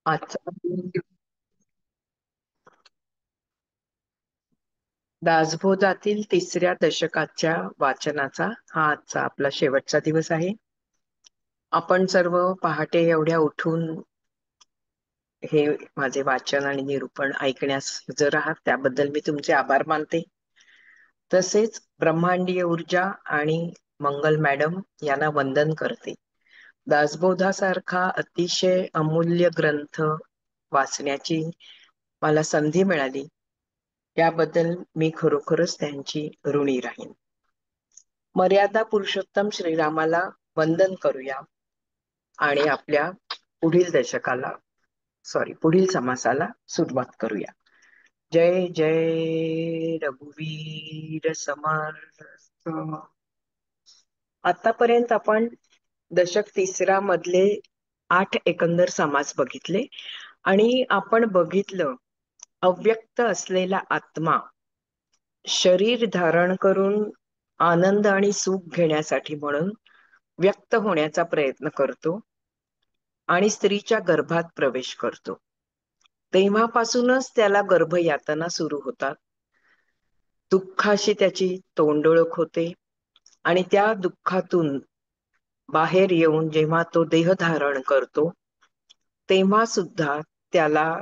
आजचा दासबोधातील तिसऱ्या दशकाच्या वाचनाचा हा आजचा आपला शेवटचा दिवस आहे. आपण सर्व पहाटे एवढ्या उठून हे माझे वाचन आणि निरूपण ऐकण्यास हजर आहात, त्याबद्दल मी तुमचे आभार मानते. तसेच ब्रह्मांडीय ऊर्जा आणि मंगल मॅडम यांना वंदन करते. दासबोधासारखा अतिशय अमूल्य ग्रंथ वाचण्याची मला संधी मिळाली, याबद्दल मी खरोखरच त्यांची ऋणी राहीन. मर्यादा पुरुषोत्तम श्रीरामाला वंदन करूया आणि आपल्या पुढील समासाला सुरुवात करूया. जय जय रघुवीर समर्थ. आतापर्यंत आपण दशक तिसरा मधले 8 एकंदर समास बघितले आणि आपण बघितलं अव्यक्त असलेला आत्मा शरीर धारण करून आनंद आणि सुख घेण्यासाठी म्हणून व्यक्त होण्याचा प्रयत्न करतो आणि स्त्रीच्या गर्भात प्रवेश करतो. तेव्हापासूनच त्याला गर्भयातना सुरू होतात. दुःखाशी त्याची तोंडओळख होते आणि त्या दुःखातून बाहेर येऊन जेव्हा तो देह धारण करतो तेव्हा सुद्धा त्याला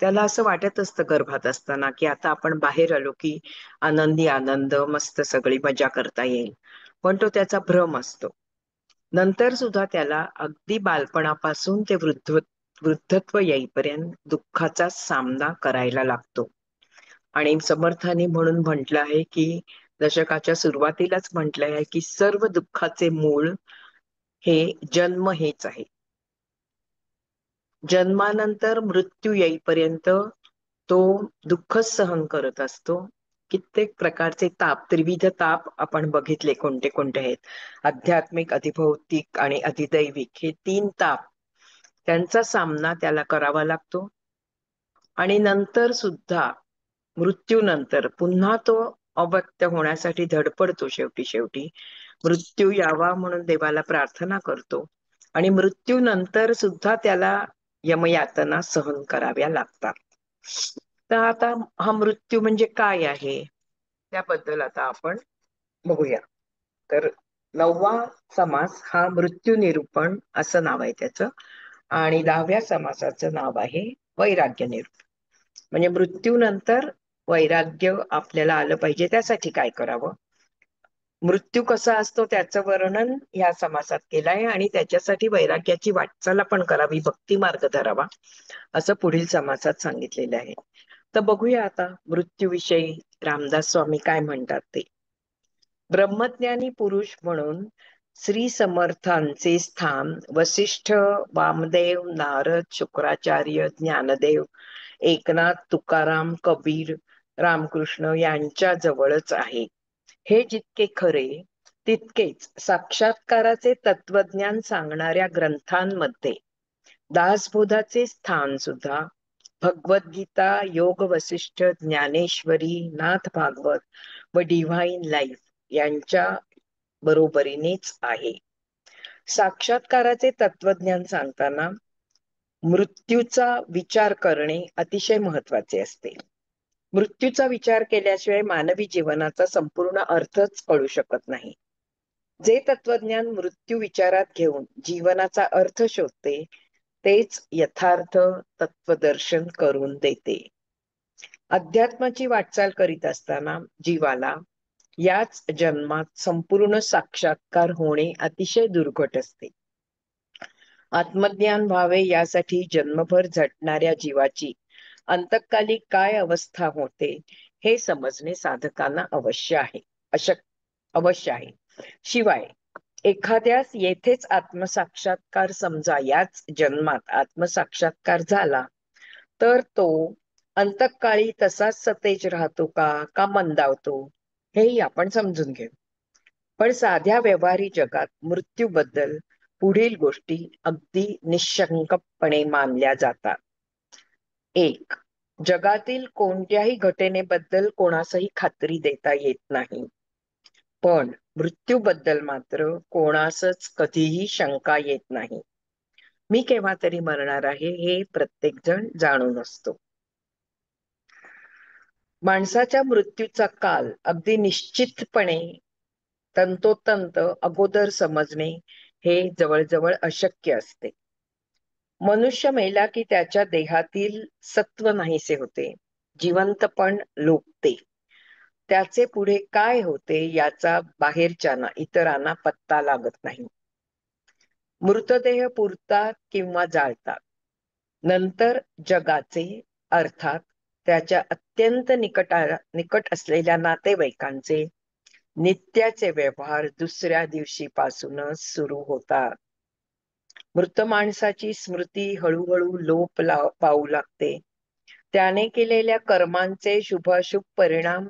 त्याला असं वाटत असतं गर्भात असताना की आता आपण बाहेर आलो की आनंदी आनंद, मस्त सगळी मजा करता येईल, पण तो त्याचा भ्रम असतो. नंतर सुद्धा त्याला अगदी बालपणापासून ते वृद्धत्व येईपर्यंत दुःखाचा सामना करायला लागतो. आणि समर्थांनी म्हणून म्हटलं आहे की दशकाच्या सुरुवातीलाच म्हटलं आहे की सर्व दुःखाचे मूळ हे जन्म हेच आहे. जन्मानंतर मृत्यू येईपर्यंत तो दुःखच सहन करत असतो. कित्येक प्रकारचे ताप, त्रिविध ताप आपण बघितले कोणते कोणते आहेत. आध्यात्मिक, अधिभौतिक आणि अधिदैविक हे 3 ताप त्यांचा सामना त्याला करावा लागतो. आणि नंतर सुद्धा मृत्यूनंतर पुन्हा तो अव्यक्त होण्यासाठी धडपडतो. शेवटी मृत्यू यावा म्हणून देवाला प्रार्थना करतो आणि मृत्यूनंतर सुद्धा त्याला यमयातना सहन कराव्या लागतात. तर आता हा मृत्यू म्हणजे काय आहे त्याबद्दल आता आपण बघूया. तर 9वा समास हा मृत्यू निरूपण असं नाव आहे त्याचं आणि 10व्या समासाचं नाव आहे वैराग्य निरूपण. म्हणजे मृत्यूनंतर वैराग्य आपल्याला आलं पाहिजे, त्यासाठी काय करावं, मृत्यू कसा असतो त्याचं वर्णन या समासात केलं आहे आणि त्याच्यासाठी वैराग्याची वाटचाल पण करावी, भक्ती मार्ग धरावा असं पुढील समासात सांगितलेलं आहे. तर बघूया आता मृत्यूविषयी रामदास स्वामी काय म्हणतात ते. ब्रह्मज्ञानी पुरुष म्हणून श्री समर्थांचे स्थान वसिष्ठ, वामदेव, नारद, शुक्राचार्य, ज्ञानदेव, एकनाथ, तुकाराम, कबीर, रामकृष्ण यांच्या जवळच आहे. हे जितके खरे तितकेच साक्षात्काराचे तत्वज्ञान सांगणाऱ्या ग्रंथांमध्ये दासबोधाचे स्थान सुद्धा भगवद्गीता, योग वसिष्ठ, ज्ञानेश्वरी, नाथ भागवत व डिव्हाइन लाईफ यांच्या बरोबरीनेच आहे. साक्षात्काराचे तत्वज्ञान सांगताना मृत्यूचा विचार करणे अतिशय महत्वाचे असते. मृत्यूचा विचार केल्याशिवाय मानवी जीवनाचा संपूर्ण अर्थच कळू शकत नाही. जे तत्वज्ञान मृत्यू विचारात घेऊन जीवनाचा अर्थ शोधते तेच यथार्थ तत्वदर्शन करून देते. अध्यात्माची वाटचाल करीत असताना जीवाला याच जन्मात संपूर्ण साक्षात्कार होणे अतिशय दुर्घट असते. आत्मज्ञान व्हावे यासाठी जन्मभर झटणाऱ्या जीवाची अंतकाली काय अवस्था होते हे समजणे साधकांना अवश्य आहे. शिवाय एखाद्यास येथेच आत्मसाक्षात्कार समजा याच जन्मात आत्मसाक्षात्कार झाला तर तो अंतकाळी तसाच सतेज राहतो का मंदावतो हेही आपण समजून घेऊ. पण साध्या व्यवहारी जगात मृत्यूबद्दल पुढील गोष्टी अगदी निशंकपणे मानल्या जातात. 1. जगातील कोणत्याही घटनेबद्दल कोणासही खात्री देता येत नाही, पण मृत्यूबद्दल मात्र कोणासच कधीही शंका येत नाही. मी केव्हा तरी मरणार आहे हे प्रत्येक जण जाणून असतो. माणसाच्या मृत्यूचा काल अगदी निश्चितपणे तंतोतंत अगोदर समजणे हे जवळजवळ अशक्य असते. मनुष्य मेला की त्याच्या देहातील सत्व नाहीसे होते, जिवंतपण लोपते. त्याचे पुढे काय होते याचा बाहेरच्यांना इतरांना पत्ता लागत नाही. मृतदेह पुरतात किंवा जाळतात. नंतर जगाचे अर्थात त्याच्या अत्यंत निकट असलेल्या नातेवाईकांचे नित्याचे व्यवहार दुसऱ्या दिवशीपासूनच सुरू होतात. मृत माणसाची स्मृती हळूहळू लोप पावू लागते. त्याने केलेल्या कर्मांचे शुभाशुभ परिणाम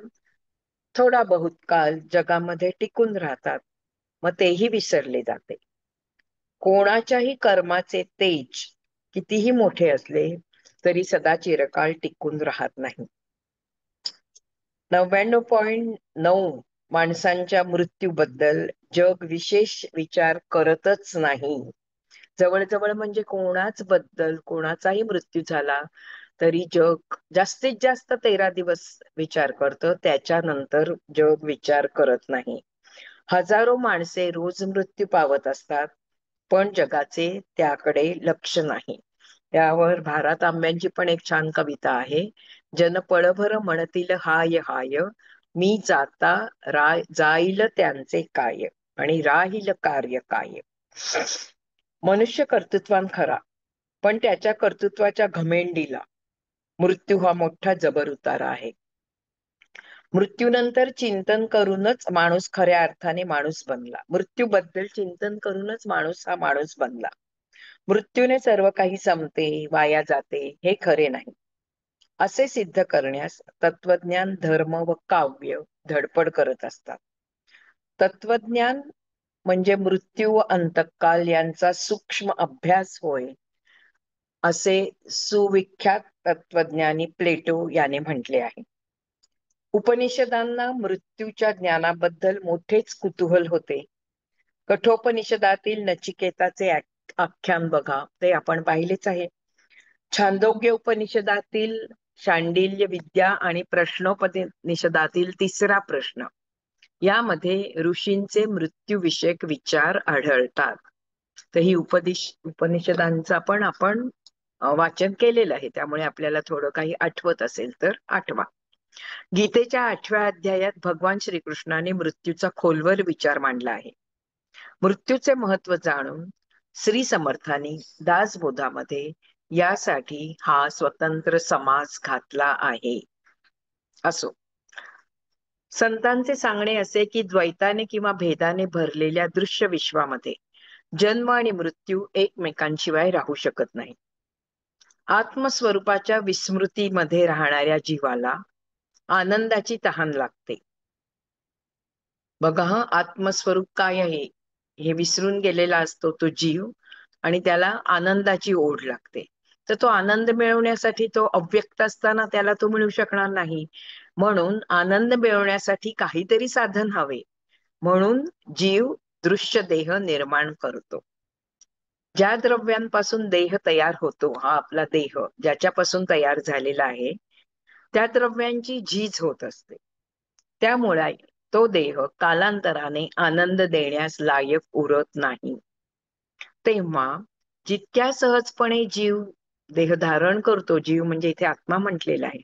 थोडा बहुत काल जगामध्ये टिकून राहतात, मग तेही विसरले जाते. कोणाच्याही कर्माचे तेज कितीही मोठे असले तरी सदा चिरकाळ टिकून राहत नाही. 99.9 माणसांच्या मृत्यूबद्दल जग विशेष विचार करतच नाही. जवळजवळ म्हणजे कोणाचाही मृत्यू झाला तरी जग जास्तीत जास्त 13 दिवस विचार करतं, त्याच्यानंतर जग विचार करत नाही. हजारो माणसे रोज मृत्यू पावत असतात, पण जगाचे त्याकडे लक्ष नाही. त्यावर भारत आंब्यांची पण एक छान कविता आहे. जन पळभर म्हणतील हाय हाय, मी जाता जाईल त्यांचे काय, आणि राहील कार्य काय. मनुष्य कर्तृत्वान खरा, पण त्याच्या कर्तृत्वाच्या घमेंडीला मृत्यू हा मोठा जबर उतारा आहे. मृत्यूनंतर चिंतन करूनच माणूस खऱ्या अर्थाने माणूस बनला. मृत्यूबद्दल चिंतन करूनच माणूस हा माणूस बनला. मृत्यूने सर्व काही संपते, वाया जाते हे खरे नाही. असे सिद्ध करण्यास तत्वज्ञान, धर्म व काव्य धडपड करत असतात. तत्वज्ञान म्हणजे मृत्यू व अंतकाल यांचा सूक्ष्म अभ्यास होय, असे सुविख्यात तत्वज्ञानी प्लेटो याने म्हटले आहे. उपनिषदांना मृत्यूच्या ज्ञानाबद्दल मोठेच कुतूहल होते. कठोपनिषदातील नचिकेताचे आख्यान बघा, ते आपण पाहिलेच आहे. छांदोग्य उपनिषदातील शांडिल्य विद्या आणि प्रश्नोपनिषदातील तिसरा प्रश्न यामध्ये ऋषींचे मृत्यूविषयक विचार आढळतात. तर ही उपनिषदांचा पण आपण वाचन केलेलं आहे, त्यामुळे आपल्याला थोडं काही आठवत असेल तर आठवा. गीतेच्या 8व्या अध्यायात भगवान श्रीकृष्णाने मृत्यूचा खोलवर विचार मांडला आहे. मृत्यूचे महत्व जाणून श्री समर्थांनी दासबोधामध्ये यासाठी हा स्वतंत्र समास घातला आहे. असो, संतांचे सांगणे असे की द्वैताने किंवा भेदाने भरलेल्या दृश्य विश्वामध्ये जन्म आणि मृत्यू एकमेकांशिवाय राहू शकत नाही. आत्मस्वरूपाच्या विस्मृतीमध्ये राहणाऱ्या जीवाला आनंदाची तहान लागते. बघा, हा आत्मस्वरूप काय आहे हे विसरून गेलेला असतो तो जीव, आणि त्याला आनंदाची ओढ लागते. तर तो आनंद मिळवण्यासाठी तो अव्यक्त असताना त्याला तो मिळू शकणार नाही. म्हणून आनंद मिळवण्यासाठी काहीतरी साधन हवे, म्हणून जीव दृश्य देह निर्माण करतो. ज्या द्रव्यांपासून देह तयार होतो, हा आपला देह ज्याच्यापासून तयार झालेला आहे, त्या द्रव्यांची झीज होत असते. त्यामुळे तो देह कालांतराने आनंद देण्यास लायक उरत नाही. तेव्हा जितक्या सहजपणे जीव देह धारण करतो, जीव म्हणजे इथे आत्मा म्हटलेला आहे,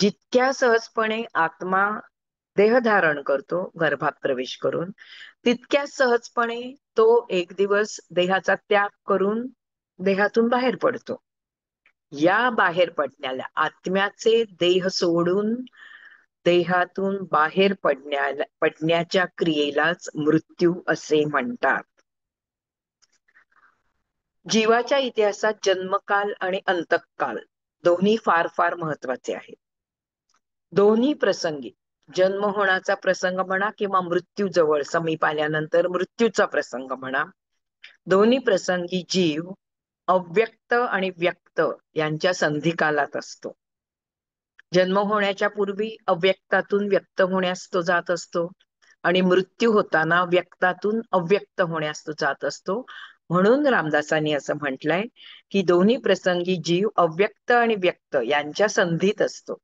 जितक्या सहजपणे आत्मा देह धारण करतो गर्भात प्रवेश करून, तितक्या सहजपणे तो एक दिवस देहाचा त्याग करून देहातून बाहेर पडतो. या बाहेर पडण्याला, आत्म्याचे देह सोडून देहातून बाहेर पडण्याच्या क्रियेलाच मृत्यू असे म्हणतात. जीवाच्या इतिहासात जन्मकाल आणि अंतकाल दोन्ही फार फार महत्वाचे आहेत. दोन्ही प्रसंगी, जन्म होण्याचा प्रसंग म्हणा किंवा मृत्यू जवळ समीप आल्यानंतर मृत्यूचा प्रसंग म्हणा, दोन्ही प्रसंगी जीव अव्यक्त आणि व्यक्त यांच्या संधिकालात असतो. जन्म होण्याच्या पूर्वी अव्यक्तातून व्यक्त होण्यास तो जात असतो, आणि मृत्यू होताना व्यक्तातून अव्यक्त होण्यास तो जात असतो. म्हणून रामदासांनी असं म्हटलंय की दोन्ही प्रसंगी जीव अव्यक्त आणि व्यक्त यांच्या संधीत असतो.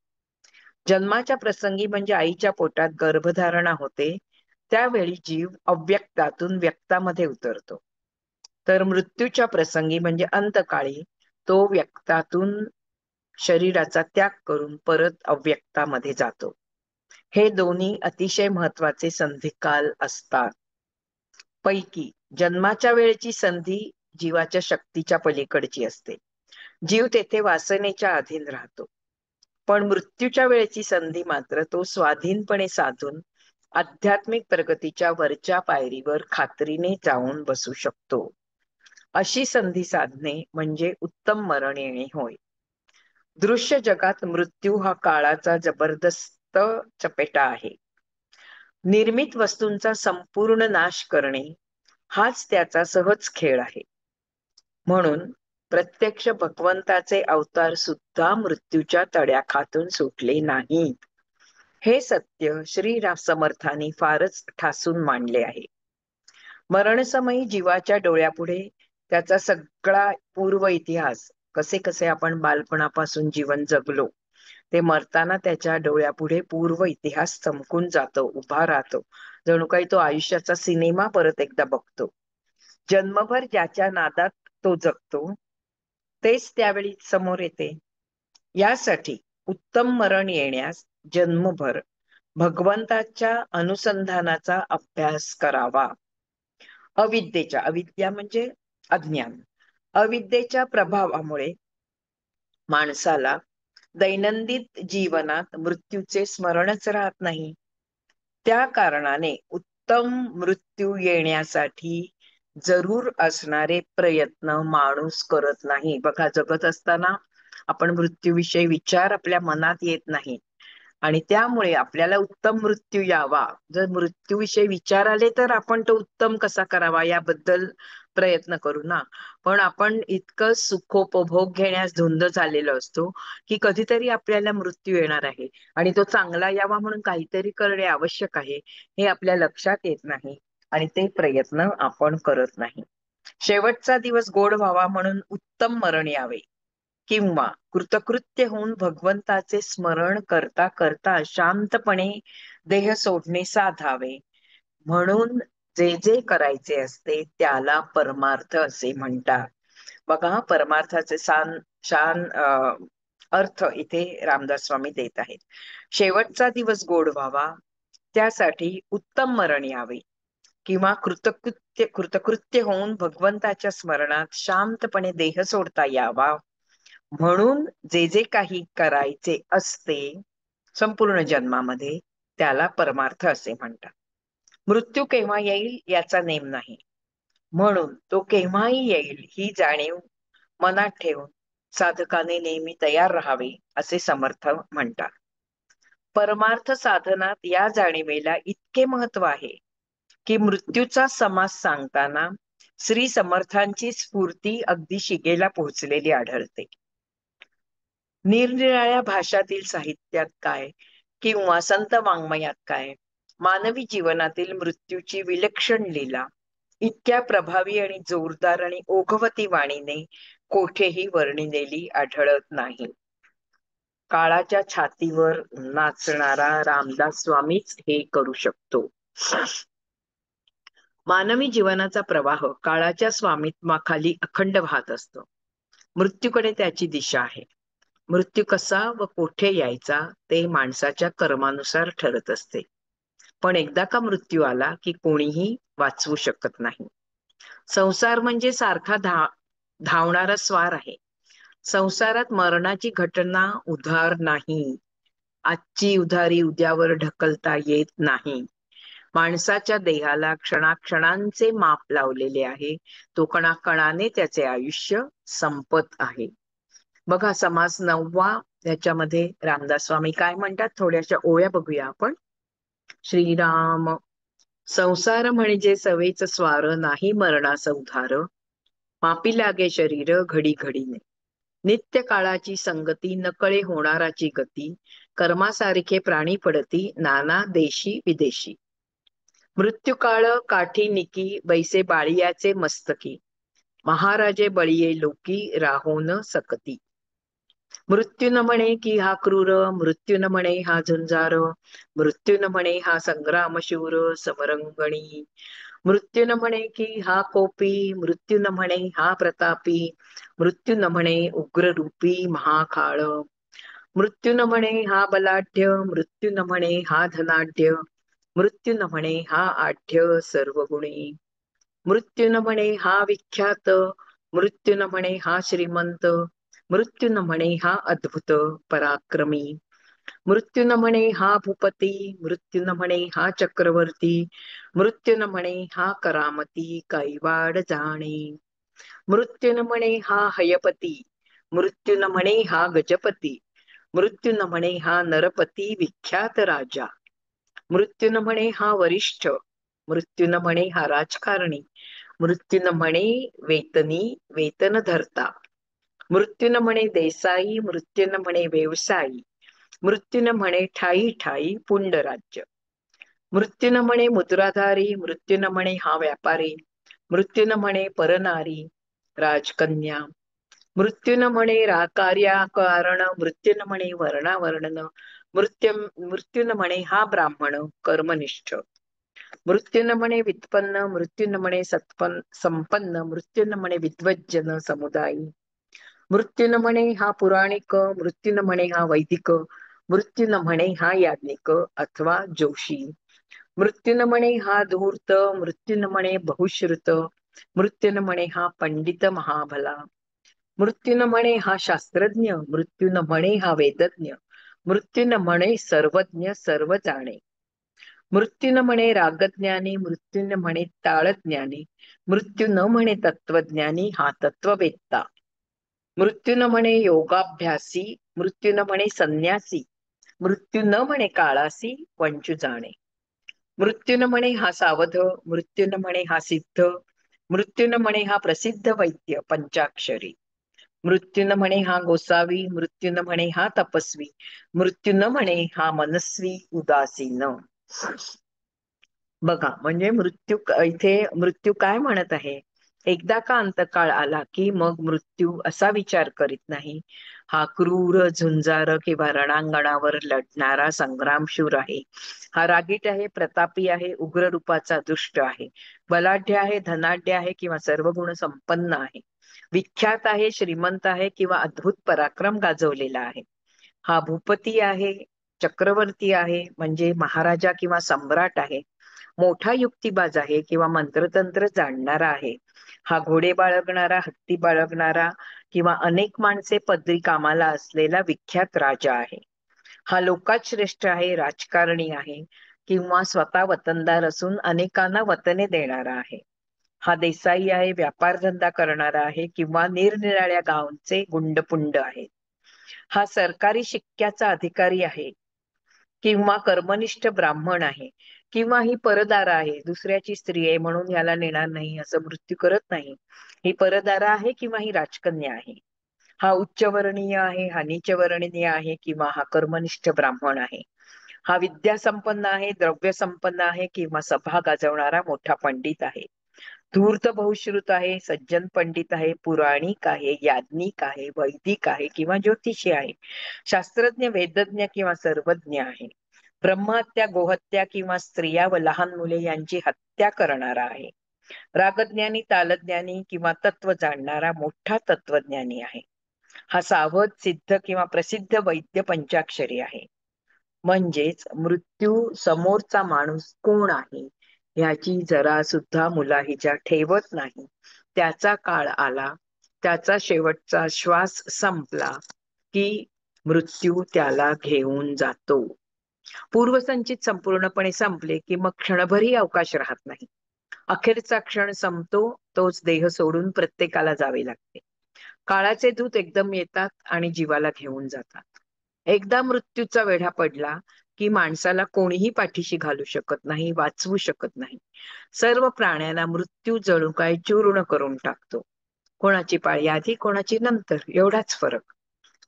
जन्माच्या प्रसंगी म्हणजे आईच्या पोटात गर्भधारणा होते, त्यावेळी जीव अव्यक्तातून व्यक्तामध्ये उतरतो. तर मृत्यूच्या प्रसंगी म्हणजे अंतकाळी तो व्यक्तातून शरीराचा त्याग करून परत अव्यक्तामध्ये जातो. हे दोन्ही अतिशय महत्वाचे संधिकाल असतात. पैकी जन्माच्या वेळेची संधी जीवाच्या शक्तीच्या पलीकडची असते. जीव तेथे वासनेच्या अधीन राहतो. पण मृत्यूच्या वेळेची संधी मात्र तो स्वाधीनपणे साधून आध्यात्मिक प्रगतीच्या वरच्या पायरीवर खात्रीने जाऊन बसू शकतो. अशी संधी साधणे म्हणजे उत्तम मरण येणे होय. दृश्य जगात मृत्यू हा काळाचा जबरदस्त चपेटा आहे. निर्मित वस्तूंचा संपूर्ण नाश करणे हाच त्याचा सहज खेळ आहे. म्हणून प्रत्यक्ष भगवंताचे अवतार सुद्धा मृत्यूच्या तड्याखातून सुटले नाहीत. हे सत्य श्री समर्थांनी फारच ठासून मांडले आहे. मरणसमयी जीवाच्या डोळ्यापुढे त्याचा सगळा पूर्व इतिहास, कसे कसे आपण बालपणापासून जीवन जगलो, ते मरताना त्याच्या डोळ्यापुढे पूर्व इतिहास चमकून जातो, उभा राहतो. जणू काही तो आयुष्याचा सिनेमा परत एकदा बघतो. जन्मभर ज्याच्या नादात तो जगतो तेच त्यावेळी समोर येते. यासाठी उत्तम मरण येण्यास जन्मभर भगवंताच्या अनुसंधानाचा अभ्यास करावा. अविद्या म्हणजे अज्ञान, अविद्येच्या प्रभावामुळे माणसाला दैनंदिन जीवनात मृत्यूचे स्मरणच राहत नाही. त्या कारणाने उत्तम मृत्यू येण्यासाठी जरूर असणारे प्रयत्न माणूस करत नाही. बघा, जगत असताना आपण मृत्यूविषयी विचार आपल्या मनात येत नाही आणि त्यामुळे आपल्याला उत्तम मृत्यू यावा, जर मृत्यूविषयी विचार आले तर आपण तो उत्तम कसा करावा याबद्दल प्रयत्न करू ना. पण आपण इतकं सुखोपभोग घेण्यास धुंद झालेलो असतो की कधीतरी आपल्याला मृत्यू येणार आहे आणि तो चांगला यावा म्हणून काहीतरी करणे आवश्यक आहे, हे आपल्या लक्षात येत नाही आणि ते प्रयत्न आपण करत नाही. शेवटचा दिवस गोड व्हावा म्हणून उत्तम मरण यावे किंवा कृतकृत्य होऊन भगवंताचे स्मरण करता करता शांतपणे देह सोडणे साधावे म्हणून जे जे करायचे असते त्याला परमार्थ असे म्हणतात. बघा, परमार्थाचे छान अर्थ इथे रामदास स्वामी देत आहेत. शेवटचा दिवस गोड व्हावा त्यासाठी उत्तम मरण यावे किंवा कृतकृत्य होऊन भगवंताच्या स्मरणात शांतपणे देह सोडता यावा म्हणून जे जे काही करायचे असते संपूर्ण जन्मामध्ये त्याला परमार्थ असे म्हणतात. मृत्यू केव्हा येईल याचा नेम नाही, म्हणून तो केव्हाही येईल ही जाणीव मनात ठेवून साधकाने नेहमी तयार राहावे असे समर्थ म्हणतात. परमार्थ साधनात या जाणीवेला इतके महत्व आहे की मृत्यूचा समास सांगताना श्री समर्थांची स्फूर्ती अगदी शिगेला पोहोचलेली आढळते. निरनिराळ्या भाषातील साहित्यात काय किंवा संत वाङ्मयात काय मानवी जीवनातील मृत्यूची विलक्षण लीला इतक्या प्रभावी आणि जोरदार आणि ओघवती वाणीने कोठेही वर्णिलेली आढळत नाही. काळाच्या छातीवर नाचणारा रामदास स्वामीच हे करू शकतो. मानवी जीवनाचा प्रवाह काळाच्या स्वामित्वाखाली अखंड वाहत असतो. मृत्यूकडे त्याची दिशा आहे. मृत्यू कसा व कोठे यायचा ते माणसाच्या कर्मानुसार ठरत असते. पण एकदा का मृत्यू आला की कोणीही वाचवू शकत नाही. संसार म्हणजे सारखा धावणारा स्वार आहे. संसारात मरणाची घटना उधार नाही. आजची उधारी उद्यावर ढकलता येत नाही. माणसाच्या देहाला क्षणाक्षणांचे माप लावलेले आहे. तो कणाकणाने त्याचे आयुष्य संपत आहे. बघा, समास 9वा याच्यामध्ये रामदास स्वामी काय म्हणतात, थोड्याशा ओळ्या बघूया आपण. श्रीराम, संसार म्हणजे सवेच स्वार, नाही मरणास उधार. मापी लागे शरीर घडी घडीने, नित्य काळाची संगती, नकळे होणाराची गती. कर्मासारखे प्राणी पडती, नाना देशी विदेशी. मृत्यूकाळ काठी निकी, बैसे बाळियाचे मस्तकी. महाराजे बळीये लोकी राहो न सकती. मृत्यू न म्हणे की हा क्रूर, मृत्यू न म्हणे हा झुंजार, मृत्यू न म्हणे हा संग्रामशूर समरंगणी. मृत्यू न म्हणे की हा कोपी, मृत्यू न म्हणे हा प्रतापी, मृत्यू न म्हणे उग्ररूपी महाकाळ. मृत्यू न म्हणे हा बलाढ्य, मृत्यू न म्हणे हा धनाढ्य, मृत्यू न म्हणे हा आढ्य सर्वगुणी. मृत्यू न म्हणे हा विख्यात, मृत्यू न म्हणे हा श्रीमंत, मृत्यू न म्हणे हा अद्भुत पराक्रमी. मृत्यू न म्हणे हा भूपती, मृत्यू न म्हणे हा चक्रवर्ती, मृत्यू न म्हणे हा करामती कैवाड जाणे. मृत्यू न म्हणे हा हयपती, मृत्यू न म्हणे हा गजपती, मृत्यू न म्हणे हा नरपती विख्यात राजा. मृत्यू न म्हणे हा वरिष्ठ, मृत्यू न म्हणे हा राजकारणी, मृत्यू न म्हणे वेतनी वेतन धरता, मृत्यू न म्हणे देसाई, मृत्यू न म्हणे व्यवसायी, मृत्यू न म्हणे ठाई ठाई पुंडराज्य. मृत्यू न म्हणे मुद्राधारी, मृत्यू न म्हणे हा व्यापारी, मृत्यू न म्हणे परनारी राजकन्या. मृत्यू न म्हणे कार्या कारण, मृत्यू न म्हणे वर्णावर्णन, मृत्यू न म्हणे हा ब्राह्मण कर्मनिष्ठ. मृत्यू न म्हणे व्युत्पन्न, मृत्यू न म्हणे संपन्न, मृत्यू न म्हणे विद्वज्जन समुदायी. मृत्यू न म्हणे हा पुराणिक, मृत्यू न म्हणे हा वैदिक, मृत्यू न म्हणे हा याज्ञिक अथवा जोशी. मृत्यू न म्हणे हा धूर्त, मृत्यू न म्हणे बहुश्रुत, मृत्यू न म्हणे हा पंडित महाभला. मृत्यू न म्हणे हा शास्त्रज्ञ, मृत्यू न म्हणे हा वेदज्ञ, मृत्यू न म्हणे सर्वज्ञ सर्व जाणे. मृत्यू न म्हणे रागज्ञानी, मृत्यू न म्हणे ताळज्ञानी, मृत्यू न म्हणे तत्वज्ञानी हा तत्ववेत्ता. मृत्यू न म्हणे योगाभ्यासी, मृत्यू न म्हणे संन्यासी, मृत्यू न म्हणे काळासी वंचू जाणे. मृत्यू न म्हणे हा सावध, मृत्यू न म्हणे हा सिद्ध, मृत्यू न म्हणे हा प्रसिद्ध वैद्य पंचाक्षरी. मृत्यू न म्हणे हा गोसावी, मृत्यू न म्हणे हा तपस्वी, मृत्यू न म्हणे हा मनस्वी उदासीन. बघा, म्हणजे इथे मृत्यू काय म्हणत आहे. एकदा का अंतकाळ आला की मग मृत्यू असा विचार करीत नाही, हा क्रूर झुंजार किंवा रणांगणावर लढणारा संग्रामशूर आहे. हा रागीट आहे, प्रतापी आहे, उग्र रूपाचा दुष्ट आहे, बलाढ्य आहे, धनाढ्य आहे किंवा सर्व गुण संपन्न आहे, विख्यात आहे, श्रीमंत आहे किंवा अद्भुत पराक्रम गाजवलेला आहे. हा भूपती आहे, चक्रवर्ती आहे म्हणजे महाराजा किंवा सम्राट आहे, मोठा युक्तिबाज आहे किंवा मंत्रतंत्र जाणणारा आहे. हा घोडे बाळगणारा, हत्ती बाळगणारा किंवा अनेक माणसे पदरी कामाला असलेला विख्यात राजा आहे. हा लोकात श्रेष्ठ आहे, राजकारणी आहे किंवा स्वतः वतनदार असून अनेकांना वतने देणारा आहे. हा देसाई आहे, व्यापार धंदा करणारा आहे किंवा निरनिराळ्या गावचे गुंडपुंड आहे. हा सरकारी शिक्क्याचा अधिकारी आहे किंवा कर्मनिष्ठ ब्राह्मण आहे किंवा ही परदारा आहे, दुसऱ्याची स्त्री आहे म्हणून याला नेणार नाही असं मृत्यू करत नाही. ही परदारा आहे किंवा ही राजकन्या आहे. हा उच्चवर्णीय आहे, हा नीचवर्णीय आहे किंवा हा कर्मनिष्ठ ब्राह्मण आहे. हा विद्या संपन्न आहे, द्रव्य संपन्न आहे किंवा सभा गाजवणारा मोठा पंडित आहे. धूर्त बहुश्रुत आहे, सज्जन पंडित आहे, पुराणिक आहे, याज्ञिक आहे, वैदिक आहे किंवा ज्योतिषी आहे, शास्त्रज्ञ, वेदज्ञ किंवा सर्वज्ञ आहे, ब्रह्महत्या, गोहत्या किंवा स्त्रिया व लहान मुले यांची हत्या करणारा आहे, रागज्ञानी, तालज्ञानी किंवा तत्व जाणणारा मोठा तत्वज्ञानी आहे. हा सावध, सिद्ध किंवा प्रसिद्ध वैद्य पंचाक्षरी आहे. म्हणजेच मृत्यू समोरचा माणूस कोण आहे ह्याची जरा सुद्धा मुलाहिजा ठेवत नाही. त्याचा काळ आला, त्याचा शेवटचा श्वास संपला की मृत्यू त्याला घेऊन जातो. पूर्वसंचित संपूर्णपणे संपले की मग क्षणभरही अवकाश राहत नाही. अखेरचा क्षण संपतो, तोच देह सोडून प्रत्येकाला जावे लागते. काळाचे दूत एकदम येतात आणि जीवाला घेऊन जातात. एकदा मृत्यूचा वेढा पडला की माणसाला कोणीही पाठीशी घालू शकत नाही, वाचवू शकत नाही. सर्व प्राण्यांना मृत्यू जणू काय चूर्ण करून टाकतो. कोणाची पाळी आधी, कोणाची नंतर, एवढाच फरक.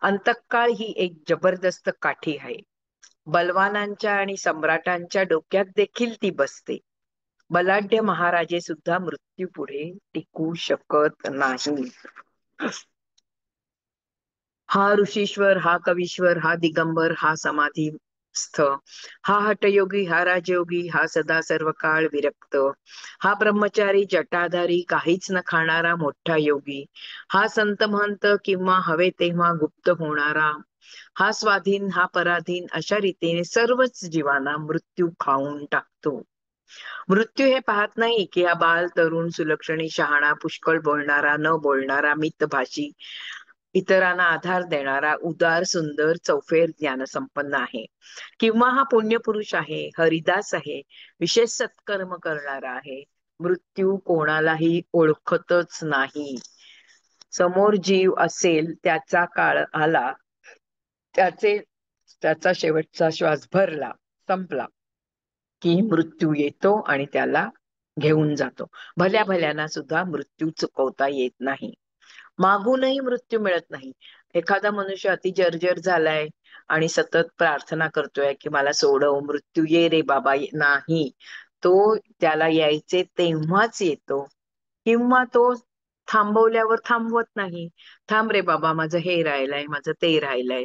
अंतकाळ ही एक जबरदस्त काठी आहे. बलवानांच्या आणि सम्राटांच्या डोक्यात देखील ती बसते. बलाढ्य महाराजे सुद्धा मृत्यू पुढे टिकू शकत नाही. हा ऋषीश्वर, हा कवीश्वर, हा दिगंबर, हा समाधीस्थ, हा हठयोगी, हा राजयोगी, हा सदा सर्व काळ विरक्त, हा ब्रह्मचारी जटाधारी काहीच न खाणारा मोठा योगी, हा संत महंत किंवा हवे तेव्हा गुप्त होणारा, हा स्वाधीन, हा पराधीन, अशा रीतीने सर्वच जीवांना मृत्यू खाऊन टाकतो. मृत्यू हे पाहत नाही की हा बाल, तरुण, सुलक्षणी, शहाणा, पुष्कळ बोलणारा, न बोलणारा, मितभाषी, इतरांना आधार देणारा, उदार, सुंदर, चौफेर ज्ञानसंपन्न आहे, किंवा हा पुण्यपुरुष आहे, हरिदास आहे, विशेष सत्कर्म करणारा आहे. मृत्यू कोणालाही ओळखतच नाही. समोर जीव असेल, त्याचा काळ आला, त्याचा शेवटचा श्वास भरला, संपला की मृत्यू येतो आणि त्याला घेऊन जातो. भल्या भल्याना सुद्धा मृत्यू चुकवता येत नाही. मागूनही मृत्यू मिळत नाही. एखादा मनुष्य अति जर्जर झालाय आणि सतत प्रार्थना करतोय की मला सोडव, मृत्यू ये रे बाबा, नाही, तो त्याला यायचे तेव्हाच येतो, किंवा तो थांबवल्यावर थांबवत नाही. थांब रे बाबा, माझं हे राहिलंय, माझं ते राहिलंय,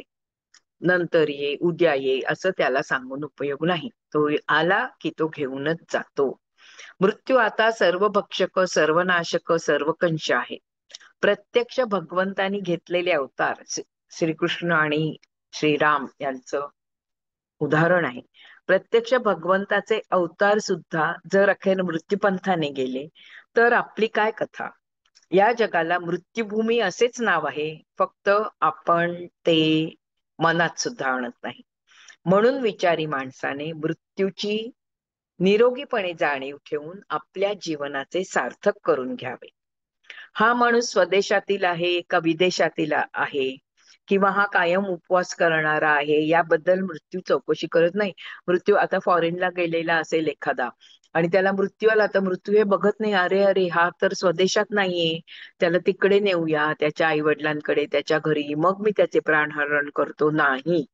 नंतर ये, उद्या ये, असं त्याला सांगून उपयोग नाही. तो आला की तो घेऊनच जातो. मृत्यू आता सर्व भक्षक, सर्वनाशक, सर्वकंष आहे. प्रत्यक्ष भगवंतानी घेतलेले अवतार श्रीकृष्ण आणि श्रीराम यांचं उदाहरण आहे. प्रत्यक्ष भगवंताचे अवतार सुद्धा जर अखेर मृत्यूपंथाने गेले तर आपली काय कथा. या जगाला मृत्यूभूमी असेच नाव आहे, फक्त आपण ते मनात सुद्धा आणत नाही. म्हणून विचारी माणसाने मृत्यूची निरोगीपणे जाणीव ठेवून आपल्या जीवनाचे सार्थक करून घ्यावे. हा माणूस स्वदेशातील आहे का विदेशातील आहे, किंवा हा कायम उपवास करणारा आहे, याबद्दल मृत्यू चौकशी करत नाही. मृत्यू आता फॉरेनला गेलेला असेल एखादा आणि त्याला मृत्यू आला, तर मृत्यू हे बघत नाही, अरे अरे हा तर स्वदेशात नाहीये, त्याला तिकडे नेऊया, त्याच्या आई वडिलांकडे, त्याच्या घरी, मग मी त्याचे प्राणहरण करतो. नाही,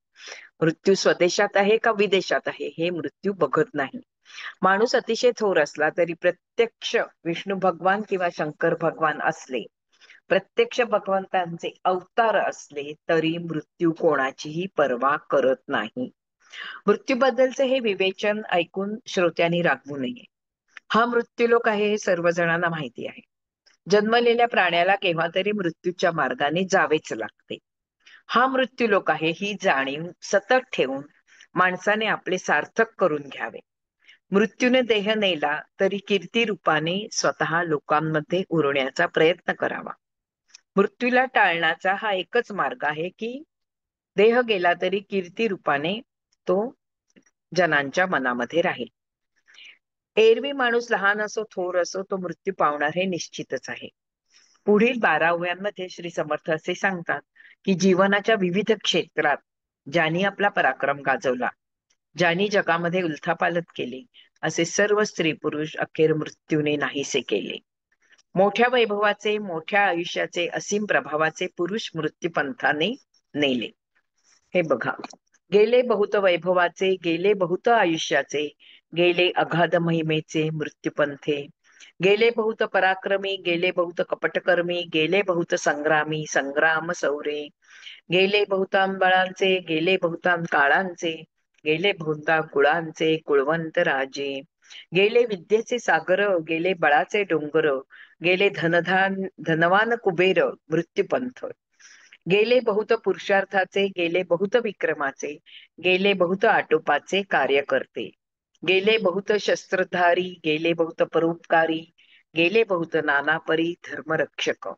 मृत्यू स्वदेशात आहे का विदेशात आहे हे मृत्यू बघत नाही. माणूस अतिशय थोर असला तरी, प्रत्यक्ष विष्णू भगवान किंवा शंकर भगवान असले, प्रत्यक्ष भगवंतांचे अवतार असले तरी मृत्यू कोणाचीही पर्वा करत नाही. मृत्यूबद्दलचे हे विवेचन ऐकून श्रोत्यांनी रागवू नये. हा मृत्यूलोक आहे हे सर्वजणांना माहिती आहे. जन्मलेल्या प्राण्याला केव्हा तरी मृत्यूच्या मार्गाने जावेच लागते. हा मृत्यूलोक आहे ही जाणीव सतत ठेवून माणसाने आपले सार्थक करून घ्यावे. मृत्यूने देह नेला तरी कीर्ती रूपाने स्वतः लोकांमध्ये उरण्याचा प्रयत्न करावा. मृत्यूला टाळण्याचा हा एकच मार्ग आहे की देह गेला तरी कीर्ती रूपाने तो जनांच्या मनामध्ये राहील. एरवी माणूस लहान असो थोर असो, तो मृत्यू पावणार हे निश्चितच आहे. पुढील 12 ओव्यांमध्ये श्री समर्थ असे सांगतात की जीवनाच्या विविध क्षेत्रात ज्यांनी आपला पराक्रम गाजवला, ज्यांनी जगामध्ये उलथापालथ केली, असे सर्व स्त्री पुरुष अखेर मृत्यूने नाहीसे केले. मोठ्या वैभवाचे, मोठ्या आयुष्याचे, असीम प्रभावाचे पुरुष मृत्यूपंथाने नेले. हे बघा, गेले बहुत वैभवाचे, गेले बहुत आयुष्याचे, गेले अगाध महिमेचे मृत्यूपंथे, गेले बहुत पराक्रमी, गेले बहुत कपटकर्मी, गेले बहुत संग्रामी, संग्राम सौरे, गेले बहुतां बळांचे, गेले बहुतां काळांचे, गेले बहुता कुळांचे कुळवंत राजे, गेले विद्येचे सागर, गेले बळाचे डोंगर, गेले धनवान कुबेर मृत्यूपंथ, गेले बहुत पुरुषार्थाचे, गेले बहुत विक्रमाचे, गेले बहुत आटोपाचे कार्य करते, गेले बहुत शस्त्रधारी, गेले बहुत परोपकारी, गेले बहुत नानापरी धर्मरक्षक,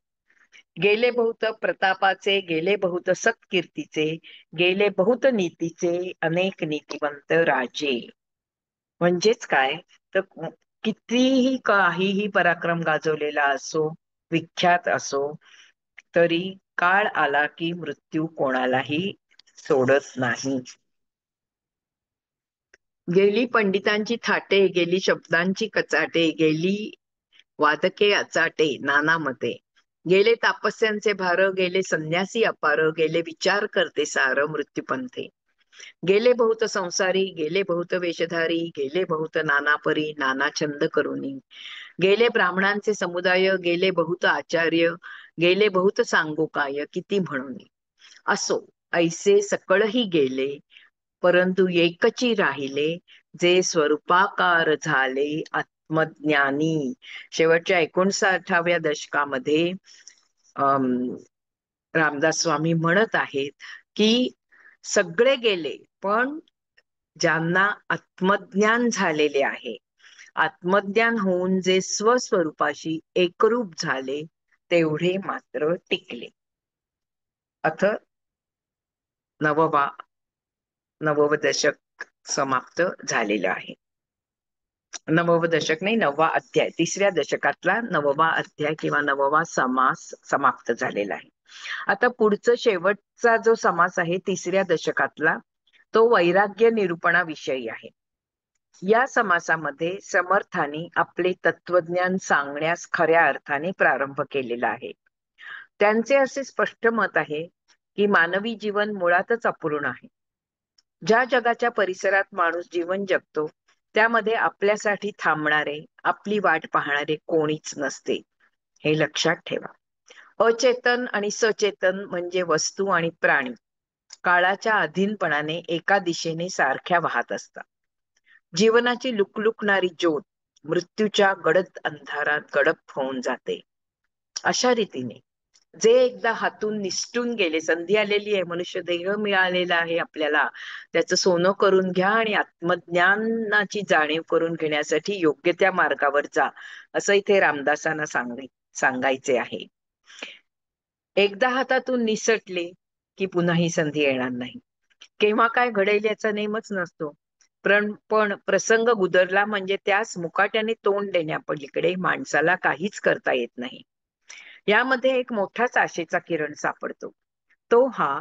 गेले बहुत प्रतापाचे, गेले बहुत सत्कीर्तीचे, गेले बहुत नीतीचे अनेक नीतिवंत राजे. म्हणजेच काय, तर कितीही काहीही पराक्रम गाजवलेला असो, विख्यात असो, तरी काळ आला की मृत्यू कोणालाही सोडत नाही. गेली पंडितांची थाटे, गेली शब्दांची कचाटे, गेली वादके अचाटे नाना मते, गेले तापस्यांचे भार, गेले संन्यासी अपार, गेले विचार करते सार मृत्यूपंथे, गेले बहुत संसारी, गेले बहुत वेशधारी, गेले बहुत नाना परी, नाना छंद करुनी, गेले ब्राह्मणांचे समुदाय, गेले बहुत आचार्य, गेले बहुत सांगू काय, किती म्हणून. असो ऐसे सकळही गेले, परंतु एकची राहिले, जे स्वरूपाकार झाले आत्मज्ञानी. शेवटच्या 59व्या दशकामध्ये रामदास स्वामी म्हणत आहेत की सगळे गेले, पण ज्यांना आत्मज्ञान झालेले आहे, आत्मज्ञान होऊन जे स्वस्वरूपाशी एकरूप झाले, तेवढे मात्र टिकले. अथ नवव दशक समाप्त झालेलं आहे. नवव दशक नाही, 9वा अध्याय, 3ऱ्या दशकातला 9वा अध्याय किंवा 9वा समास समाप्त झालेला आहे. आता पुढचं शेवटचा जो समास आहे 3ऱ्या दशकातला, तो वैराग्य निरूपणाविषयी आहे. या समासामध्ये समर्थांनी आपले तत्वज्ञान सांगण्यास खऱ्या अर्थाने प्रारंभ केलेला आहे. त्यांचे असे स्पष्ट मत आहे की मानवी जीवन मुळातच अपूर्ण आहे. ज्या जगाच्या परिसरात माणूस जीवन जगतो, त्यामध्ये आपल्यासाठी थांबणारे, आपली वाट पाहणारे कोणीच नसते, हे लक्षात ठेवा. अचेतन आणि सचेतन म्हणजे वस्तू आणि प्राणी काळाच्या अधीनपणाने एका दिशेने सारख्या वाहत असतात. जीवनाची लुकलुकणारी ज्योत मृत्यूच्या गडद अंधारात गडप होऊन जाते. अशा रीतीने जे एकदा हातून निसटून गेले, संधी आलेली आहे, मनुष्य देह मिळालेला आहे आपल्याला, त्याचं सोनं करून घ्या आणि आत्मज्ञानाची जाणीव करून घेण्यासाठी योग्य त्या मार्गावर जा, असं इथे रामदासांना सांगायचे आहे. एकदा हातातून निसटले की पुन्हा ही संधी येणार नाही. केव्हा काय घडेल याचा नेमच नसतो, पण प्रसंग गुदरला म्हणजे त्यास मुकाट्याने तोंड देण्यापलीकडे माणसाला काहीच करता येत नाही. यामध्ये एक मोठाच आशेचा किरण सापडतो, तो हा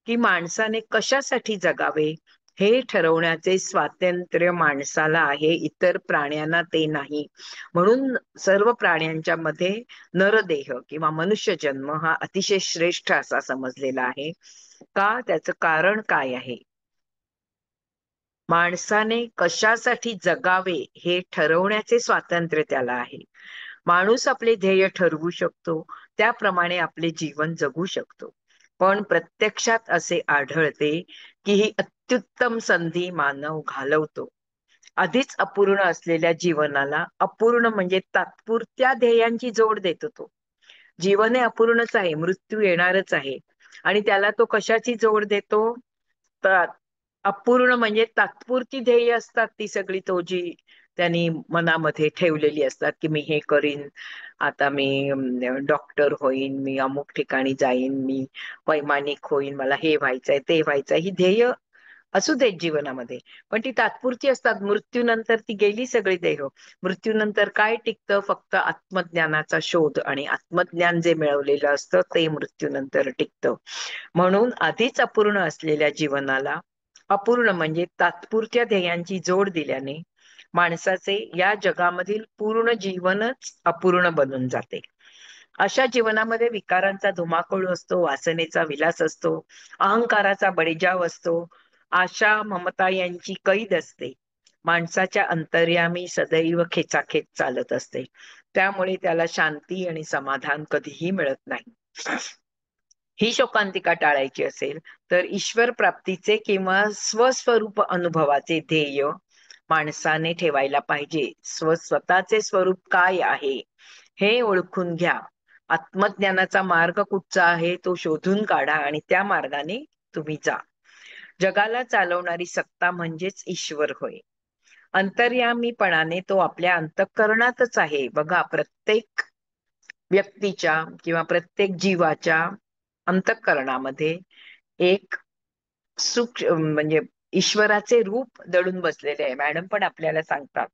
की माणसाने कशासाठी जगावे हे ठरवण्याचे स्वातंत्र्य माणसाला आहे, इतर प्राण्यांना ते नाही. म्हणून सर्व प्राण्यांच्या मध्ये नरदेह किंवा मनुष्य जन्म हा अतिशय श्रेष्ठ असा समजलेला आहे. का? त्याचं कारण काय आहे? माणसाने कशासाठी जगावे हे ठरवण्याचे स्वातंत्र्य त्याला आहे. माणूस आपले ध्येय ठरवू शकतो, त्याप्रमाणे आपले जीवन जगू शकतो. पण प्रत्यक्षात असे आढळते की ही अत्युत्तम संधी मानव घालवतो. आधीच अपूर्ण असलेल्या जीवनाला अपूर्ण म्हणजे तात्पुरत्या ध्येयांची जोड देतो तो. जीवन हे अपूर्णच आहे, मृत्यू येणारच आहे, आणि त्याला तो कशाची जोड देतो? तर अपूर्ण म्हणजे तात्पुरती ध्येय असतात ती सगळी, तो जी त्यांनी मनामध्ये ठेवलेली असतात की मी हे करीन, आता मी डॉक्टर होईन, मी अमुक ठिकाणी जाईन, मी वैमानिक होईन, मला हे व्हायचंय ते व्हायचंय, ही ध्येय असू देत जीवनामध्ये, पण ती तात्पुरती असतात. मृत्यूनंतर ती गेली सगळी देह. मृत्यूनंतर काय टिकतं? फक्त आत्मज्ञानाचा शोध, आणि आत्मज्ञान जे मिळवलेलं असतं ते मृत्यूनंतर टिकतं. म्हणून आधीच अपूर्ण असलेल्या जीवनाला अपूर्ण म्हणजे तात्पुरत्या ध्येयांची जोड दिल्याने माणसाचे या जगामधील पूर्ण जीवनच अपूर्ण बनून जाते. अशा जीवनामध्ये विकारांचा धुमाकूळ असतो, वासनेचा विलास असतो, अहंकाराचा बळीजाव असतो, आशा ममता यांची कैद असते. माणसाच्या अंतर्यामी सदैव खेचाखेच चालत असते, त्यामुळे त्याला शांती आणि समाधान कधीही मिळत नाही. ही शोकांतिका टाळायची असेल तर ईश्वर प्राप्तीचे किंवा स्वस्वरूप अनुभवाचे ध्येय माणसाने ठेवायला पाहिजे. स्वतःचे स्वरूप काय आहे हे ओळखून घ्या. आत्मज्ञानाचा मार्ग कुठचा आहे तो शोधून काढा आणि त्या मार्गाने तुम्ही जा. जगाला चालवणारी सत्ता म्हणजेच ईश्वर होय. अंतर्यामीपणाने तो आपल्या अंतःकरणातच आहे. बघा, प्रत्येक व्यक्तीच्या किंवा प्रत्येक जीवाच्या अंतःकरणामध्ये एक सुख म्हणजे ईश्वराचे रूप दडून बसलेले आहे. मॅडम पण आपल्याला सांगतात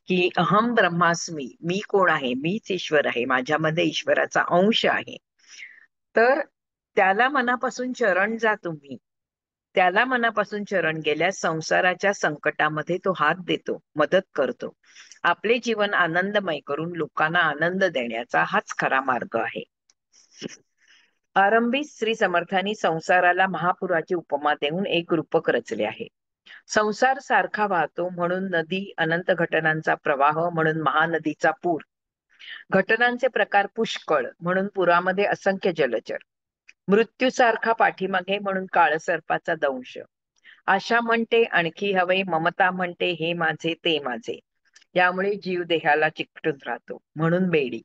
की अहम ब्रह्मास्मी, मी कोण आहे? मीच ईश्वर आहे, माझ्यामध्ये ईश्वराचा अंश आहे. तर त्याला मनापासून शरण जा तुम्ही. त्याला मनापासून शरण गेल्यास संसाराच्या संकटामध्ये तो हात देतो, मदत करतो. आपले जीवन आनंदमय करून लोकांना आनंद देण्याचा हाच खरा मार्ग आहे. आरंभी श्री समर्थांनी संसाराला महापुराची उपमा देऊन एक रूपक रचले आहे. संसार सारखा वाहतो म्हणून नदी, अनंत घटनांचा प्रवाह म्हणून महानदीचा पूर, घटनांचे प्रकार पुष्कळ म्हणून पुरामध्ये असंख्य जलचर, मृत्यू सारखा पाठीमागे म्हणून काळसर्पाचा दंश, आशा म्हणते आणखी हवे, ममता म्हणते हे माझे ते माझे, यामुळे जीव देहाला चिकटून राहतो म्हणून बेडी,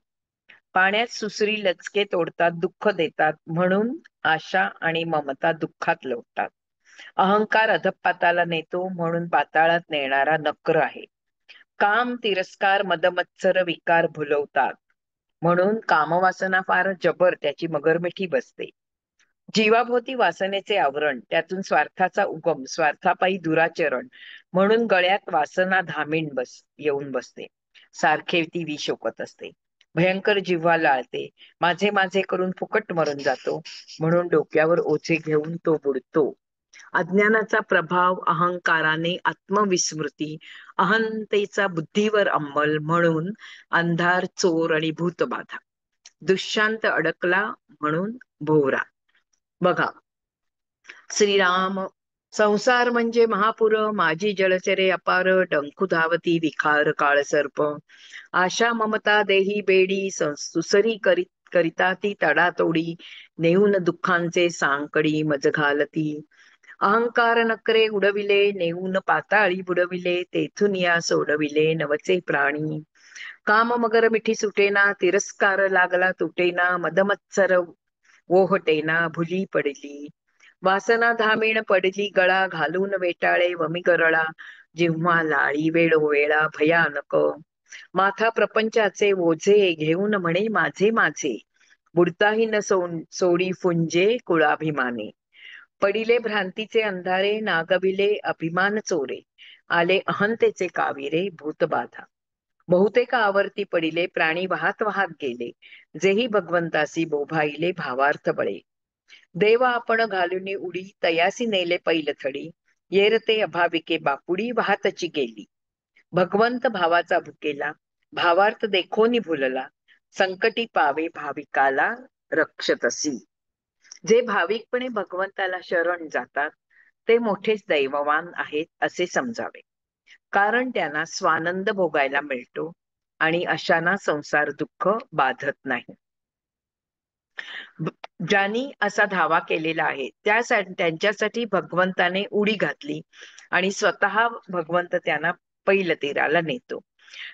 पाण्यात सुसरी लचके तोडतात, दुःख देतात म्हणून आशा आणि ममता दुःखात लोटतात, अहंकार अधपाताला नेतो म्हणून पाताळात नेणारा नक्र आहे, काम तिरस्कार मदमत्सर विकार भुलवतात म्हणून कामवासना फार जबर त्याची मगरमिठी बसते, जीवाभोवती वासनेचे आवरण त्यातून स्वार्थाचा उगम, स्वार्थापायी दुराचरण म्हणून गळ्यात वासना धामीण येऊन बसते, सारखे ती विष ओकत असते, भयंकर जिव्हा लाळते, माझे माझे करून फुकट मरून जातो म्हणून डोक्यावर ओझे घेऊन तो बुडतो, अज्ञानाचा प्रभाव अहंकाराने आत्मविस्मृती, अहंतेचा बुद्धीवर अंमल म्हणून अंधार, चोर आणि भूतबाधा, दुष्शांत अडकला म्हणून भोवरा. बघा, श्रीराम, संसार म्हणजे महापुर, माझी जलचरे अपार, डंखू धावती विखार काळसर्प, आशा ममता देही बेडी, सुसरी करिता ती तडातोडी, नेऊन दुःखांचे सांकडी मज घालती, अहंकार नकरे उडविले, नेऊन पाताळी बुडविले, तेथून या सोडविले नवचे प्राणी, काम मगर मिठी सुटेना, तिरस्कार लागला तुटेना, मदमत्सर ओहटेना, भुली पडली, वासना धामीण पडली गळा, घालून वेटाळे वमी गरळा, जिव्हा लाळी वेळोवेळा भयानक, माथा प्रपंचाचे ओझे घेऊन म्हणे माझे माझे, बुडताही न सोडी फुंजे कुळाभिमाने, पडिले भ्रांतीचे अंधारे, नागविले अभिमान चोरे, आले अहंतेचे काविरे भूतबाधा, बहुतेक आवर्ती पडिले प्राणी वाहत वाहत गेले, जेही भगवंतासी बोभाईले भावार्थ बळे, देव आपण घालुनी उडी, तयासी नेले पैलथडी, येरते अभाविके बापुडी वाहतची गेली, भगवंत भावाचा भुकेला, भावार्थ देखोनी भुलला, संकटी पावे भाविकाला रक्षतसी, जे भाविकपणे भगवंताला शरण जातात ते मोठेच दैववान आहेत असे समजावे, कारण त्यांना स्वानंद भोगायला मिळतो आणि अशांना संसार दुःख बाधत नाही. ज्यांनी असा धावा केलेला आहे त्यांच्यासाठी भगवंताने उडी घातली आणि स्वतः भगवंत त्यांना पैल तीराला नेतो.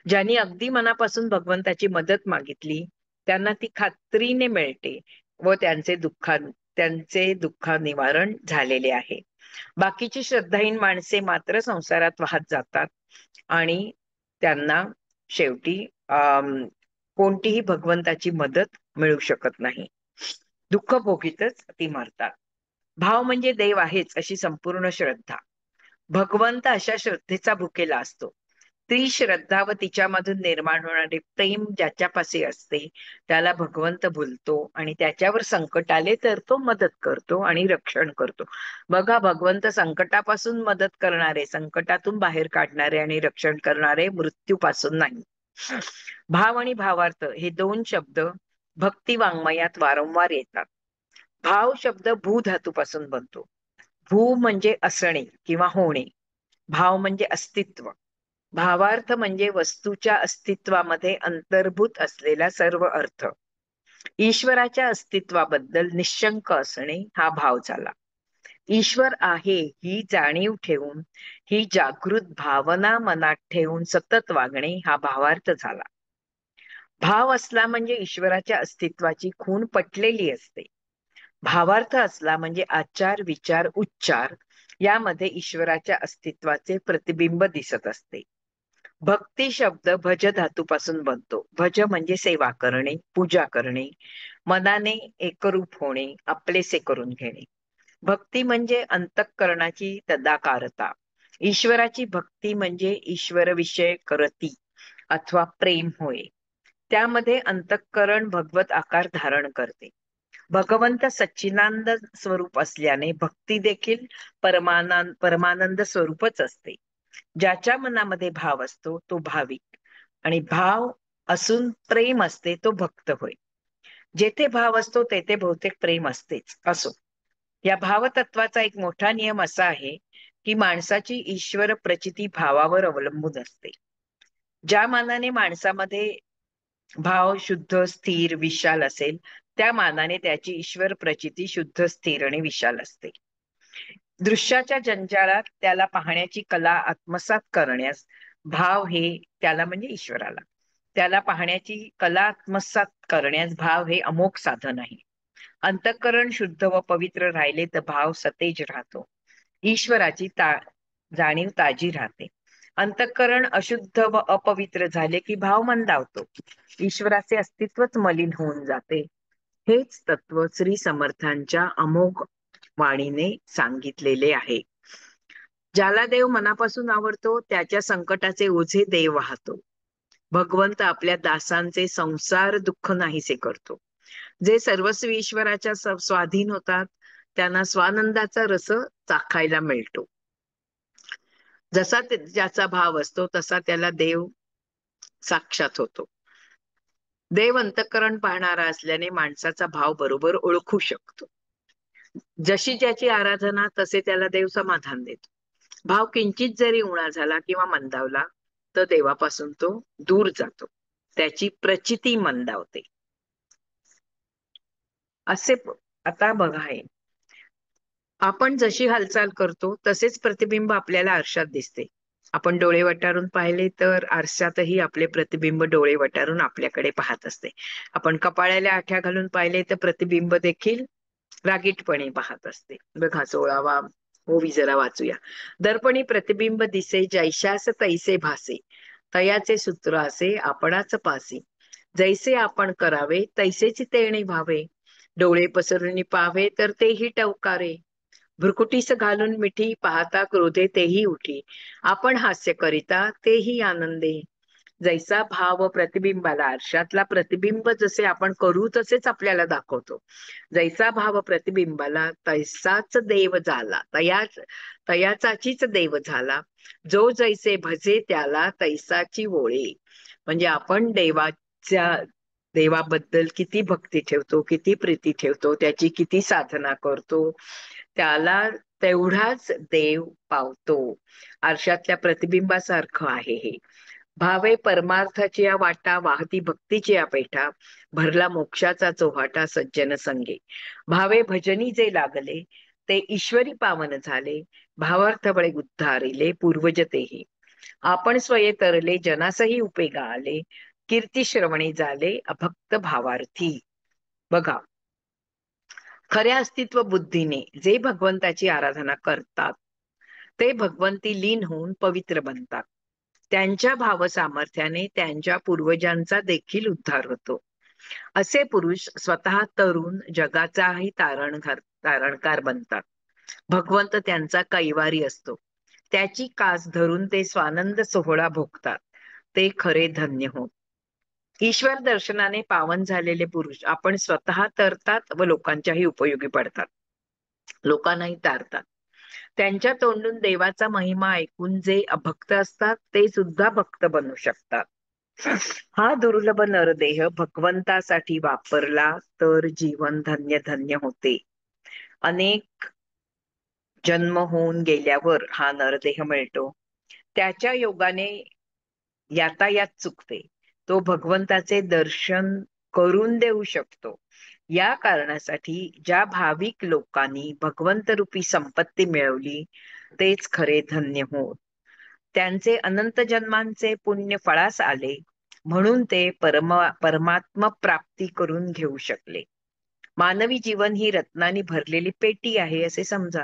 ज्यांनी अगदी मनापासून भगवंताची मदत मागितली त्यांना ती खात्रीने मिळते व त्यांचे दुःख निवारण झालेले आहे. बाकीची श्रद्धाहीन माणसे मात्र संसारात वाहत जातात आणि त्यांना शेवटी कोणतीही भगवंताची मदत मिळू शकत नाही. दुःख भोगीतच ती मरतात. भाव म्हणजे देव आहेच अशी संपूर्ण श्रद्धा. भगवंत अशा श्रद्धेचा भुकेला असतो. ती श्रद्धा व तिच्यामधून निर्माण होणारे प्रेम ज्याच्यापाशी असते त्याला भगवंत भुलतो आणि त्याच्यावर संकट आले तर तो मदत करतो आणि रक्षण करतो. बघा, भगवंत संकटापासून मदत करणारे, संकटातून बाहेर काढणारे आणि रक्षण करणारे, मृत्यूपासून नाही. भाव आणि भावार्थ हे दोन शब्द भक्ती वाङ्मयात वारंवार येतात. भाव शब्द भू धातूपासून बनतो. भू म्हणजे असणे किंवा होणे, भाव म्हणजे अस्तित्व, भावार्थ म्हणजे वस्तूच्या अस्तित्वामध्ये अंतर्भूत असलेला सर्व अर्थ. ईश्वराच्या अस्तित्वाबद्दल निशंक असणे हा भाव झाला. ईश्वर आहे ही जाणीव ठेवून, ही जागृत भावना मनात ठेवून सतत वागणे हा भावार्थ झाला. भाव असला म्हणजे ईश्वराच्या अस्तित्वाची खूण पटलेली असते. भावार्थ असला म्हणजे आचार, विचार, उच्चार यामध्ये ईश्वराच्या अस्तित्वाचे प्रतिबिंब दिसत असते. भक्ती शब्द भज धातूपासून बनतो. भज म्हणजे सेवा करणे, पूजा करणे, मनाने एकरूप होणे, आपलेसे करून घेणे. भक्ती म्हणजे अंतःकरणाची तदाकारता. ईश्वराची भक्ती म्हणजे ईश्वरविषय करती अथवा प्रेम होय. त्यामध्ये अंतःकरण भगवत आकार धारण करते. भगवंत सच्चिदानंद स्वरूप असल्याने भक्ती देखील परमानंद स्वरूपच असते. ज्याच्या मनामध्ये भाव असतो तो भाविक आणि भाव असून प्रेम असते तो भक्त होय. जेथे भाव असतो तेथे बहुतेक प्रेम असतेच. असो, या भावतत्वाचा एक मोठा नियम असा आहे की माणसाची ईश्वर प्रचिती भावावर अवलंबून असते. ज्या मानाने माणसामध्ये भाव शुद्ध, स्थिर, विशाल असेल, त्या मानाने त्याची ईश्वर प्रचिती शुद्ध, स्थिर आणि विशाल असते. दृश्याच्या जंजाळात त्याला पाहण्याची कला आत्मसात करण्यास भाव हे त्याला म्हणजे ईश्वराला त्याला पाहण्याची कला आत्मसात करण्यास भाव हे अमोघ साधन आहे. अंतःकरण शुद्ध व पवित्र राहिले तर भाव सतेज राहतो. ईश्वराची जाणीव ताजी राहते. अंतःकरण अशुद्ध व अपवित्र झाले की भाव मंदावतो. ईश्वराचे अस्तित्वच मलिन होऊन जाते. हेच तत्व श्री समर्थांच्या अमोघ वाणीने सांगितलेले आहे. ज्याला देव मनापासून आवडतो त्याच्या संकटाचे ओझे देव वाहतो. भगवंत आपल्या दासांचे संसार दुःख नाहीसे करतो. जे सर्वस्वी ईश्वराच्या स्वाधीन होतात त्यांना स्वानंदाचा रस चाखायला मिळतो. जसा ज्याचा भाव असतो तसा त्याला देव साक्षात होतो. देव अंतःकरण पाहणारा असल्याने माणसाचा भाव बरोबर ओळखू शकतो. जशी ज्याची आराधना तसे त्याला देव समाधान देतो. भाव किंचित जरी उणा झाला किंवा मंदावला तर देवापासून तो दूर जातो. त्याची प्रचिती मंदावते. असे आता बघा, आहे आपण जशी हालचाल करतो तसेच प्रतिबिंब आपल्याला आरशात दिसते. आपण डोळे वटारून पाहिले तर आरशातही आपले प्रतिबिंब डोळे वटारून आपल्याकडे पाहत असते. आपण कपाळाला आठ्या घालून पाहिले तर प्रतिबिंब देखील रागीटपणे पाहत असते. बघा 16वा ओवी जरा वाचूया. दर्पणी प्रतिबिंब दिसे जैशास तैसे भासे, तयाचे सूत्र असे आपणाच पासे. जैसे आपण करावे तैसेच तेणे व्हावे, डोळे पसरून पाहावे तर तेही टवकारे. भ्रुकुटीस घालून मिठी पाहता क्रोधे तेही उठी, आपण हास्य करिता तेही आनंदे. जैसा भाव प्रतिबिंबाला, आरशातला प्रतिबिंब जसे आपण करू तसेच आपल्याला दाखवतो. जैसा भाव प्रतिबिंबाला तैसाच देव झाला, तयाचाचीच देव झाला. जो जैसे भजे त्याला तैसाची वोळे. म्हणजे आपण देवाबद्दल किती भक्ती ठेवतो, किती प्रीती ठेवतो, त्याची किती साधना करतो, त्याला तेवढाच देव पावतो. आरशातल्या प्रतिबिंबासारखं आहे हे. भावे परमार्थाची या वाटा, वाहती भक्तीची या पेठा, भरला मोक्षाचा चोहाटा सज्जन संगे. भावे भजनी जे लागले ते ईश्वरी पावन झाले, भावार्थ बळे उद्धारिले पूर्वज तेही. आपण स्वये तरले जनासही उपेगा आले, कीर्ती श्रवणी झाले अभक्त भावार्थी. बघा, खऱ्या अस्तित्व बुद्धीने जे भगवंताची आराधना करतात ते भगवंती लीन होऊन पवित्र बनतात. त्यांच्या भाव सामर्थ्याने त्यांच्या पूर्वजांचा देखील उद्धार होतो. असे पुरुष स्वतः तरुण जगाचाही तारणकार बनतात. भगवंत त्यांचा कैवारी असतो. त्याची कास धरून ते स्वानंद सोहळा भोगतात. ते खरे धन्य होत. ईश्वर दर्शनाने पावन झालेले पुरुष आपण स्वतः तरतात व लोकांच्याही उपयोगी पडतात. लोकांनाही तारतात. त्यांच्या तोंडून देवाचा महिमा ऐकून जे अभक्त असतात ते सुद्धा भक्त बनू शकतात. हा दुर्लभ नरदेह भगवंतासाठी वापरला तर जीवन धन्य धन्य होते. अनेक जन्म होऊन गेल्यावर हा नरदेह मिळतो. त्याच्या योगाने यातायात चुकते. तो भगवंताचे दर्शन करून देऊ शकतो. या कारणासाठी ज्या भाविक लोकांनी भगवंत रूपी संपत्ती मिळवली तेच खरे धन्य होत. त्यांचे अनंत जन्मांचे पुण्य फळास आले म्हणून ते परमात्मा प्राप्ती करून घेऊ शकले. मानवी जीवन ही रत्नांनी भरलेली पेटी आहे असे समजा.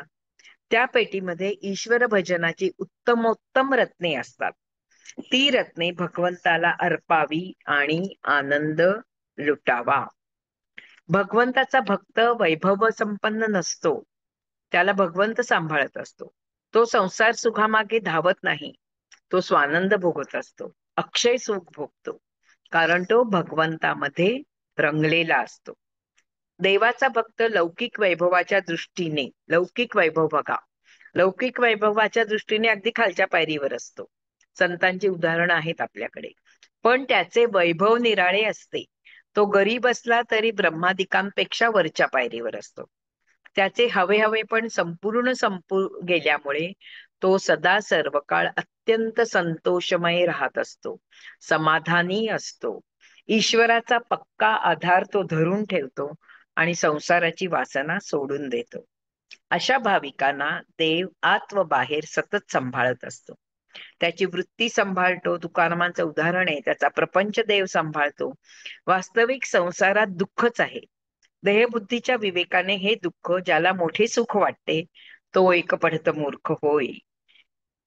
त्या पेटीमध्ये ईश्वर भजनाची उत्तमोत्तम रत्ने असतात. ती रत्ने भगवंताला अर्पावी आणि आनंद लुटावा. भगवंताचा भक्त वैभव संपन्न नसतो. त्याला भगवंत सांभाळत असतो. तो संसार सुखामागे धावत नाही. तो स्वानंद भोगत असतो. अक्षय सुख भोगतो. कारण तो भगवंतामध्ये रंगलेला असतो. देवाचा भक्त लौकिक वैभवाच्या दृष्टीने, लौकिक वैभव बघा, लौकिक वैभवाच्या दृष्टीने अगदी खालच्या पायरीवर असतो. संतांची उदाहरणं आहेत आपल्याकडे. पण त्याचे वैभव निराळे असते. तो गरीब असला तरी ब्रह्मादिकांपेक्षा वरच्या पायरीवर असतो. त्याचे हवे हवे पण संपूर्ण संपू गेल्यामुळे तो सदा सर्व काळ अत्यंत संतोषमय राहत असतो, समाधानी असतो. ईश्वराचा पक्का आधार तो धरून ठेवतो आणि संसाराची वासना सोडून देतो. अशा भाविकांना देव आत व बाहेर सतत सांभाळत असतो. त्याची वृत्ती सांभाळतो. तुकारामांचं उदाहरण आहे, त्याचा प्रपंच देव सांभाळतो. वास्तविक संसारात दुःखच आहे. देहबुद्धीच्या विवेकाने हे दुःख ज्याला मोठे सुख वाटते तो एक पढत मूर्ख होय.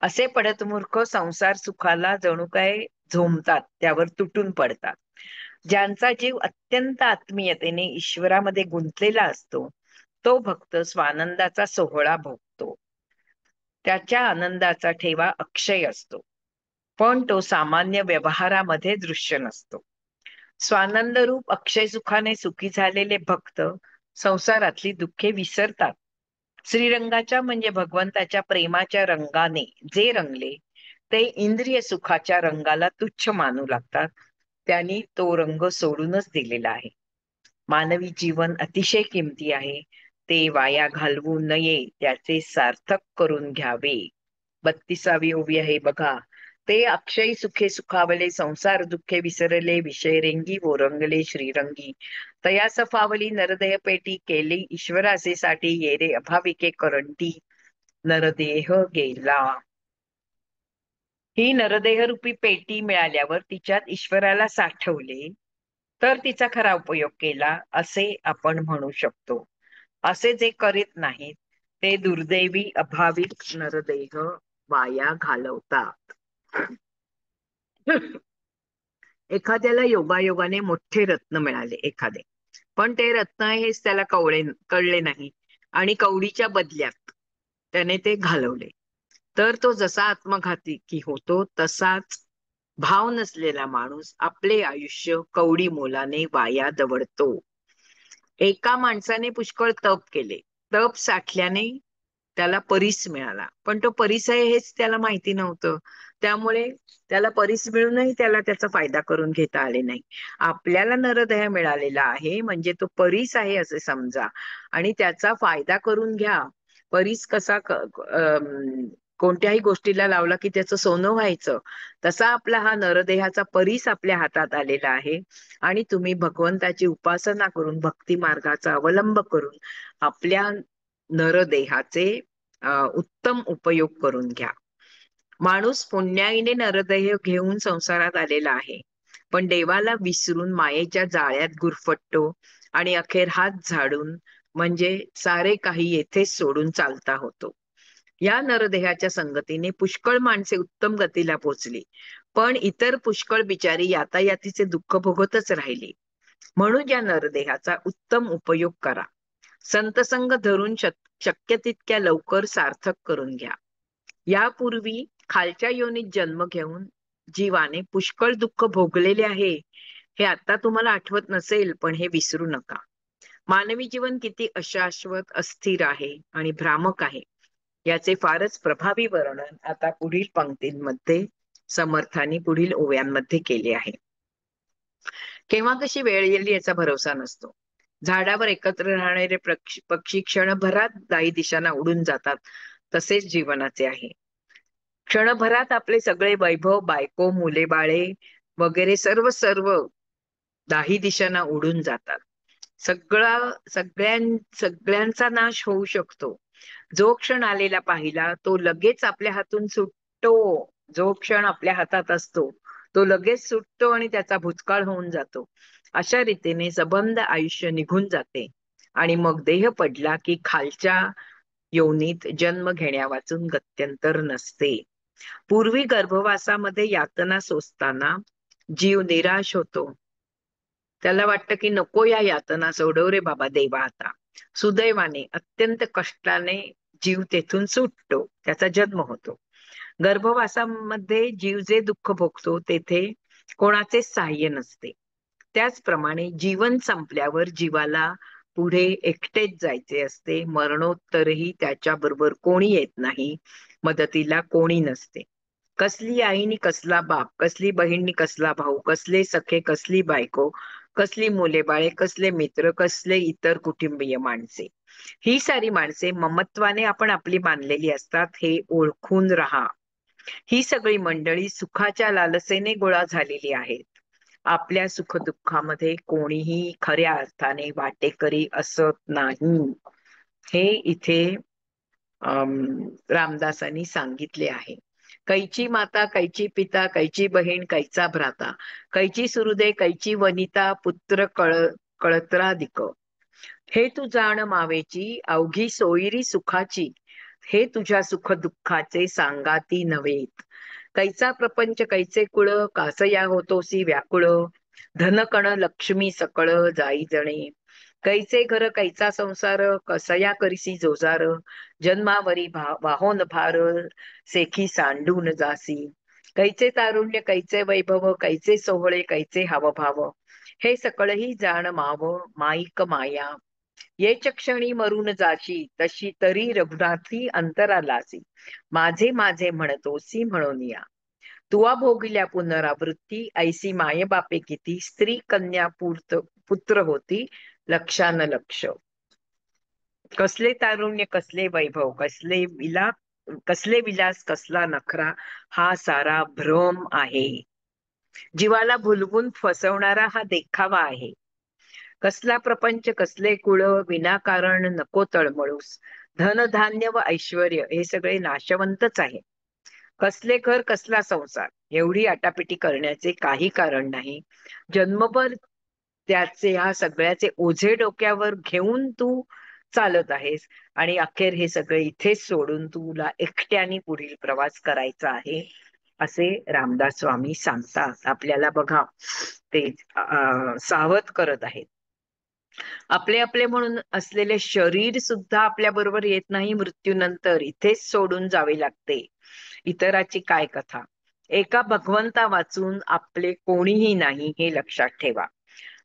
असे पढत मूर्ख संसार सुखाला जणू काय झोंबतात, त्यावर तुटून पडतात. ज्यांचा जीव अत्यंत आत्मीयतेने ईश्वरामध्ये गुंतलेला असतो तो भक्त स्वानंदाचा सोहळा भोगतो. त्याच्या आनंदाचा ठेवा अक्षय असतो, पण तो सामान्य व्यवहारामध्ये दृश्य नसतो. स्वानंद रूप अक्षय सुखाने सुखी झालेले भक्त संसारातली दुःखे विसरतात. श्रीरंगाच्या म्हणजे भगवंताच्या प्रेमाच्या रंगाने जे रंगले ते इंद्रिय सुखाच्या रंगाला तुच्छ मानू लागतात. त्यांनी तो रंग सोडूनच दिलेला आहे. मानवी जीवन अतिशय किमती आहे, ते वाया घालवू नये, त्याचे सार्थक करून घ्यावे. 32वी ओवी आहे बघा. ते अक्षय सुखे सुखावले, संसार दुःखे विसरले, विषय रेंगी ओरंगले श्रीरंगी. तया सफावली नरदेह पेटी, केली ईश्वरासे साठी, येरे अभाविके करंटी, नरदेह गेला. ही नरदेह रूपी पेटी मिळाल्यावर तिच्यात ईश्वराला साठवले तर तिचा खरा उपयोग केला असे आपण म्हणू शकतो. असे जे करीत नाहीत ते दुर्दैवी अभाविक नरदेह वाया घालवतात. एखाद्याला योगायोगाने मोठे रत्न मिळाले एखादे, पण ते रत्न हेच त्याला कळले नाही आणि कवडीच्या बदल्यात त्याने ते घालवले, तर तो जसा आत्मघाती की होतो तसाच भाव नसलेला माणूस आपले आयुष्य कवडी मोलाने वाया दवडतो. एका माणसाने पुष्कळ तप केले. तप साठल्याने त्याला परीस मिळाला, पण तो परीस आहे हेच त्याला माहिती नव्हतं. त्यामुळे त्याला परीस मिळूनही त्याला त्याचा फायदा करून घेता आले नाही. आपल्याला नरदेह मिळालेला आहे म्हणजे तो परीस आहे असे समजा आणि त्याचा फायदा करून घ्या. परीस कसा कोणत्याही गोष्टीला लावला की त्याचं सोनं व्हायचं, तसा आपला हा नरदेहाचा परीस आपल्या हातात आलेला आहे आणि तुम्ही भगवंताची उपासना करून भक्ती मार्गाचा अवलंब करून आपल्या नरदेहाचे उत्तम उपयोग करून घ्या. माणूस पुण्याईने नरदेह घेऊन संसारात आलेला आहे, पण देवाला विसरून मायेच्या जाळ्यात गुरफटतो आणि अखेर हात झाडून म्हणजे सारे काही येथेच सोडून चालता होतो. या नरदेहाच्या संगतीने पुष्कळ माणसे उत्तम गतीला पोचली, पण इतर पुष्कळ बिचारी यातायातीचे दुःख भोगतच राहिली. म्हणून या नरदेहाचा उत्तम उपयोग करा. संतसंग धरून शक्य तितक्या लवकर सार्थक करून घ्या. यापूर्वी खालच्या योनीत जन्म घेऊन जीवाने पुष्कळ दुःख भोगलेले आहे हे आता तुम्हाला आठवत नसेल, पण हे विसरू नका. मानवी जीवन किती अशाश्वत, अस्थिर आहे आणि भ्रामक आहे याचे फारच प्रभावी वर्णन आता पुढील पंक्तींमध्ये समर्थांनी पुढील ओव्यांमध्ये केले आहे. केव्हा कशी वेळ येईल याचा भरोसा नसतो. झाडावर एकत्र राहणारे पक्षी क्षणभरात दाही दिशांना उडून जातात, तसेच जीवनाचे आहे. क्षणभरात आपले सगळे वैभव, बायको, मुले बाळे वगैरे सर्व सर्व दाही दिशांना उडून जातात. सगळ्यांचा नाश होऊ शकतो. जो क्षण आलेला पाहिला तो लगेच आपल्या हातून सुटतो. जो क्षण आपल्या हातात असतो तो लगेच सुटतो आणि त्याचा भूतकाळ होऊन जातो. अशा रीतीने सबंध आयुष्य निघून जाते आणि मग देह पडला की खालच्या योनीत जन्म घेण्या वाचून गत्यंतर नसते. पूर्वी गर्भवासामध्ये यातना सोसताना जीव निराश होतो. त्याला वाटतं की नको या यातना, सोडव रे बाबा देवा आता. सुदैवाने अत्यंत कष्टाने जीव तेथून सुटतो, त्याचा जन्म होतो. गर्भवासामध्ये जीव जे दुःख भोगतो तेथे कोणाचेच सहाय्य नसते. त्याचप्रमाणे जीवन संपल्यावर जीवाला पुढे एकटेच जायचे असते. मरणोत्तरही त्याच्या बरोबर कोणी येत नाही, मदतीला कोणी नसते. कसली आईनी कसला बाप, कसली बहिणी कसला भाऊ, कसले सखे कसली बायको, कसली मुले बाळे, कसले मित्र, कसले इतर कुटुंबीय माणसे. ही सारी माणसे ममत्वाने आपण आपली मानलेली असतात, हे ओळखून राहा. ही सगळी मंडळी सुखाच्या लालसेने गोळा झालेली आहेत. आपल्या सुखदुःखामध्ये कोणीही खऱ्या अर्थाने वाटेकरी असत नाही, हे इथे रामदासांनी सांगितले आहे. कैची माता, कैची पिता, कैची बहीण, कैचा भ्राता, कैची सुहृदे, कैची वनिता, पुत्र कळत्रादिक. हे तू जाण मावेची अवघी सोयरी सुखाची, हे तुझ्या सुख दुःखाचे सांगाती नव्हेत. कैचा प्रपंच कैचे कुळ, कासया होतोसी व्याकुळ, धनकण लक्ष्मी सकळ जाई जणे. कैचे घर कैचा संसार, कसया करिसी जोजार, जन्मावरी वाहोन भार, सेखी सांडून जासी. कैचे तारुण्य कैचे वैभव, कैचे सोहळे कैचे हावभाव, हे सकळही जाण माव माईक माया. येच क्षणी मरून जाशी, तशी तरी रघुनाथी अंतरालासी. माझे माझे म्हणतोसी म्हणून या. तुवा भोगल्या पुनरावृत्ती, ऐसी माये बापे किती, स्त्री कन्या पुत्र होती लक्षान लक्ष. कसले तारुण्य कसले वैभव, कसले विलास कसला नखरा, हा सारा भ्रम आहे. जीवाला भुलवून फसवणारा हा देखावा आहे. कसला प्रपंच कसले कुळ, विनाकारण नको तळमळूस. धन धान्य व ऐश्वर हे सगळे नाशवंतच आहे. कसले घर कसला संसार, एवढी आटापिटी करण्याचे काही कारण नाही. जन्मभर त्याचे ह्या सगळ्याचे ओझे डोक्यावर घेऊन तू चालत आहेस आणि अखेर हे सगळे इथेच सोडून तुला एकट्याने पुढील प्रवास करायचा आहे, असे रामदास स्वामी सांगतात आपल्याला. बघा, ते सावध करत आहेत. आपले आपले म्हणून असलेले शरीर सुद्धा आपल्या बरोबर येत नाही, मृत्यूनंतर इथेच सोडून जावे लागते. इतराची काय कथा. एका भगवंता वाचून आपले कोणीही नाही, हे लक्षात ठेवा.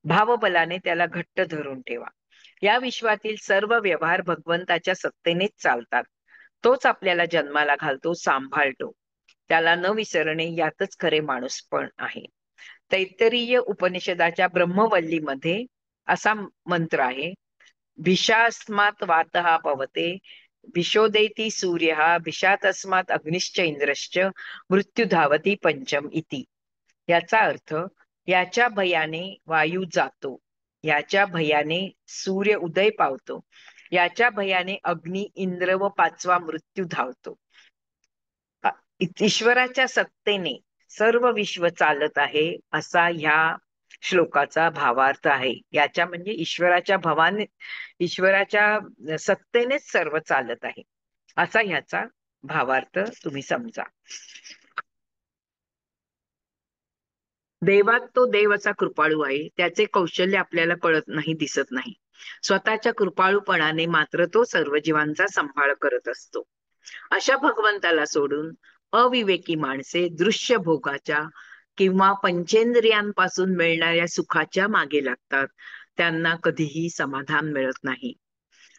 भावबलाने त्याला घट्ट धरून ठेवा. या विश्वातील सर्व व्यवहार भगवंताच्या सत्तेनेच चालतात. तोच आपल्याला जन्माला घालतो, सांभाळतो. त्याला न विसरणे यातच खरे माणूसपण आहे. तैत्तरीय उपनिषदाच्या ब्रह्मवल्लीमध्ये असा मंत्र आहे, भिषास्मात वातः पवते, भिषोदेती सूर्य, भिषातस्मात अग्निश्च इंद्रश्च, मृत्यू धावती पंचम इति. याचा अर्थ, याच्या भयाने वायू जातो, याच्या भयाने सूर्य उदय पावतो, याच्या भयाने अग्नी, इंद्र व पाचवा मृत्यू धावतो. ईश्वराच्या सत्तेने सर्व विश्व चालत आहे, असा ह्या श्लोकाचा भावार्थ आहे. याच्या म्हणजे ईश्वराच्या सत्तेनेच सर्व चालत आहे, असा ह्याचा भावार्थ तुम्ही समजा. देवात तो देव असा कृपाळू आहे. त्याचे कौशल्य आपल्याला कळत नाही, दिसत नाही. स्वतःच्या कृपाळूपणाने मात्र तो सर्व जीवांचा सांभाळ करत असतो. अशा भगवंताला सोडून अविवेकी माणसे दृश्य भोगाच्या किंवा पंचेंद्रियांपासून मिळणाऱ्या सुखाच्या मागे लागतात. त्यांना कधीही समाधान मिळत नाही.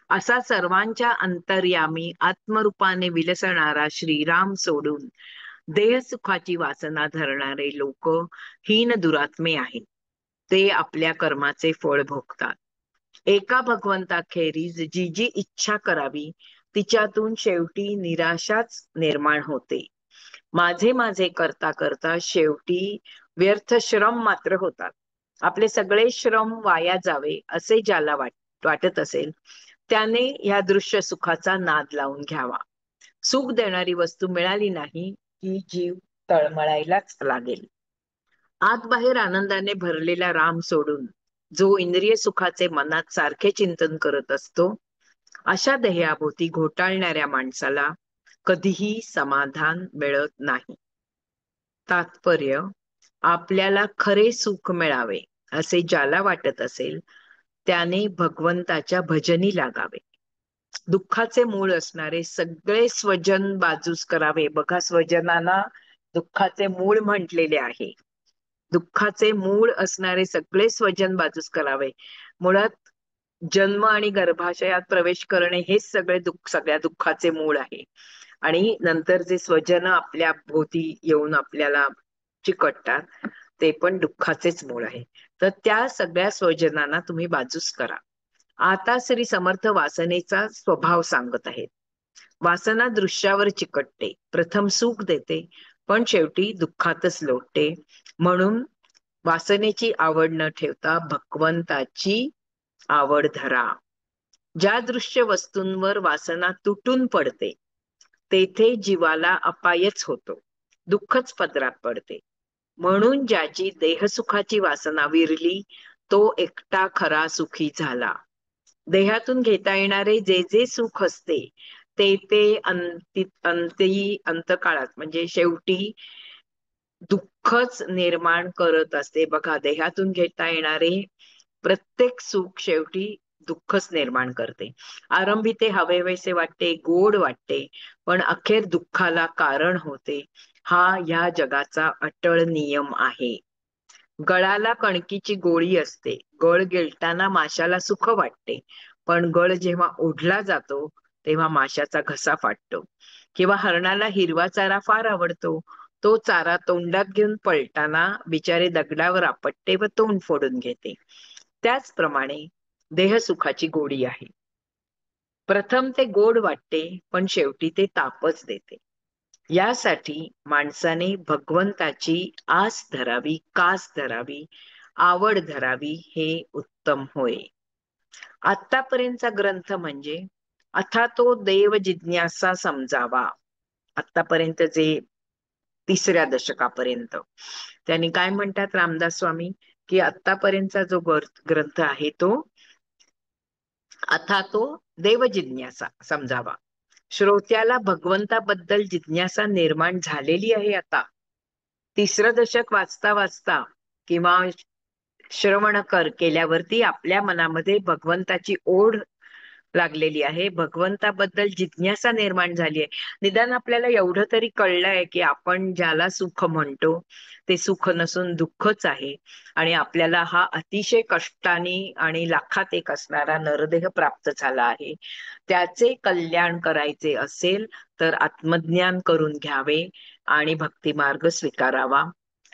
असा सर्वांच्या अंतर्यामी आत्मरूपाने विलसणारा श्रीराम सोडून देह सुखाची वासना धरणारे लोक हीन दुरात्मे आहेत. ते आपल्या कर्माचे फळ भोगतात. एका भगवंताखेरीज जी जी इच्छा करावी, तिच्यातून शेवटी निराशाच निर्माण होते. माझे माझे करता करता शेवटी व्यर्थ श्रम मात्र होतात. आपले सगळे श्रम वाया जावे असे ज्याला वाटत असेल, त्याने या दृश्य सुखाचा नाद लावून घ्यावा. सुख देणारी वस्तू मिळाली नाही की जीव तळमळायलाच लागेल. आत बाहेर आनंदाने भरलेला राम सोडून जो इंद्रिय सुखाचे मनात सारखे चिंतन करत असतो, अशा देहाभोवती घोटाळणाऱ्या माणसाला कधीही समाधान मिळत नाही. तात्पर्य, आपल्याला खरे सुख मिळावे असे ज्याला वाटत असेल, त्याने भगवंताच्या भजनी लागावे. दुःखाचे मूळ असणारे सगळे स्वजन बाजूस करावे. बघा, स्वजनाला दुःखाचे मूळ म्हटलेले आहे. दुःखाचे मूळ असणारे सगळे स्वजन बाजूस करावे. मुळात जन्म आणि गर्भाशयात प्रवेश करणे हेच सगळ्या दुःखाचे मूळ आहे. आणि नंतर जे स्वजन आपल्या भोवती येऊन आपल्याला चिकटतात, ते पण दुःखाचेच मूळ आहे. तर त्या सगळ्या स्वजनांना तुम्ही बाजूस करा. आता श्री समर्थ वासनेचा स्वभाव सांगत आहेत. वासना दृश्यावर चिकटते, प्रथम सुख देते, पण शेवटी दुःखातच लोटते. म्हणून वासनेची आवड न ठेवता भगवंताची आवड धरा. ज्या दृश्य वस्तूंवर वासना तुटून पडते, तेथे जीवाला अपायच होतो, दुःखच पदरात पडते. म्हणून ज्याची देहसुखाची वासना विरली, तो एकटा खरा सुखी झाला. देहातून घेता येणारे जे जे सुख असते, ते अंतकाळात म्हणजे शेवटी दुःखच निर्माण करत असते. बघा, देहातून घेता येणारे प्रत्येक सुख शेवटी दुःखच निर्माण करते. आरंभी ते हवेवेसे वाटते, गोड वाटते, पण अखेर दुःखाला कारण होते. हा या जगाचा अटळ नियम आहे. गळाला कणकीची गोळी असते, गळ गिळताना माशाला सुख वाटते, पण गळ जेव्हा ओढला जातो तेव्हा माशाचा घसा फाटतो. किंवा हरणाला हिरवा चारा फार आवडतो, तो चारा तोंडात घेऊन पळताना बिचारे दगडावर आपटते व तोंड फोडून घेते. त्याचप्रमाणे देहसुखाची गोडी आहे. प्रथम ते गोड वाटते, पण शेवटी ते तापच देते. यासाठी माणसाने भगवंताची आस धरावी, कास धरावी, आवड धरावी, हे उत्तम होय. आतापर्यंतचा ग्रंथ म्हणजे अथा तो देव जिज्ञासा समजावा. आतापर्यंत जे 3ऱ्या दशकापर्यंत त्यांनी काय म्हणतात रामदास स्वामी, की आतापर्यंतचा जो ग्रंथ आहे तो अथा तो देव जिज्ञासा समजावा. श्रोत्याला भगवंताबद्दल जिज्ञासा निर्माण झालेली आहे. आता 3रं दशक वाचता वाचता किंवा श्रवण केल्यावरती आपल्या मनामध्ये भगवंताची ओढ लागलेली आहे, भगवंताबद्दल जिज्ञासा निर्माण झाली आहे. निदान आपल्याला एवढं तरी कळलंय की आपण ज्याला सुख म्हणतो ते सुख नसून दुःखच आहे, आणि आपल्याला हा अतिशय कष्टाने आणि लाखात एक असणारा नरदेह प्राप्त झाला आहे. त्याचे कल्याण करायचे असेल तर आत्मज्ञान करून घ्यावे आणि भक्तिमार्ग स्वीकारावा,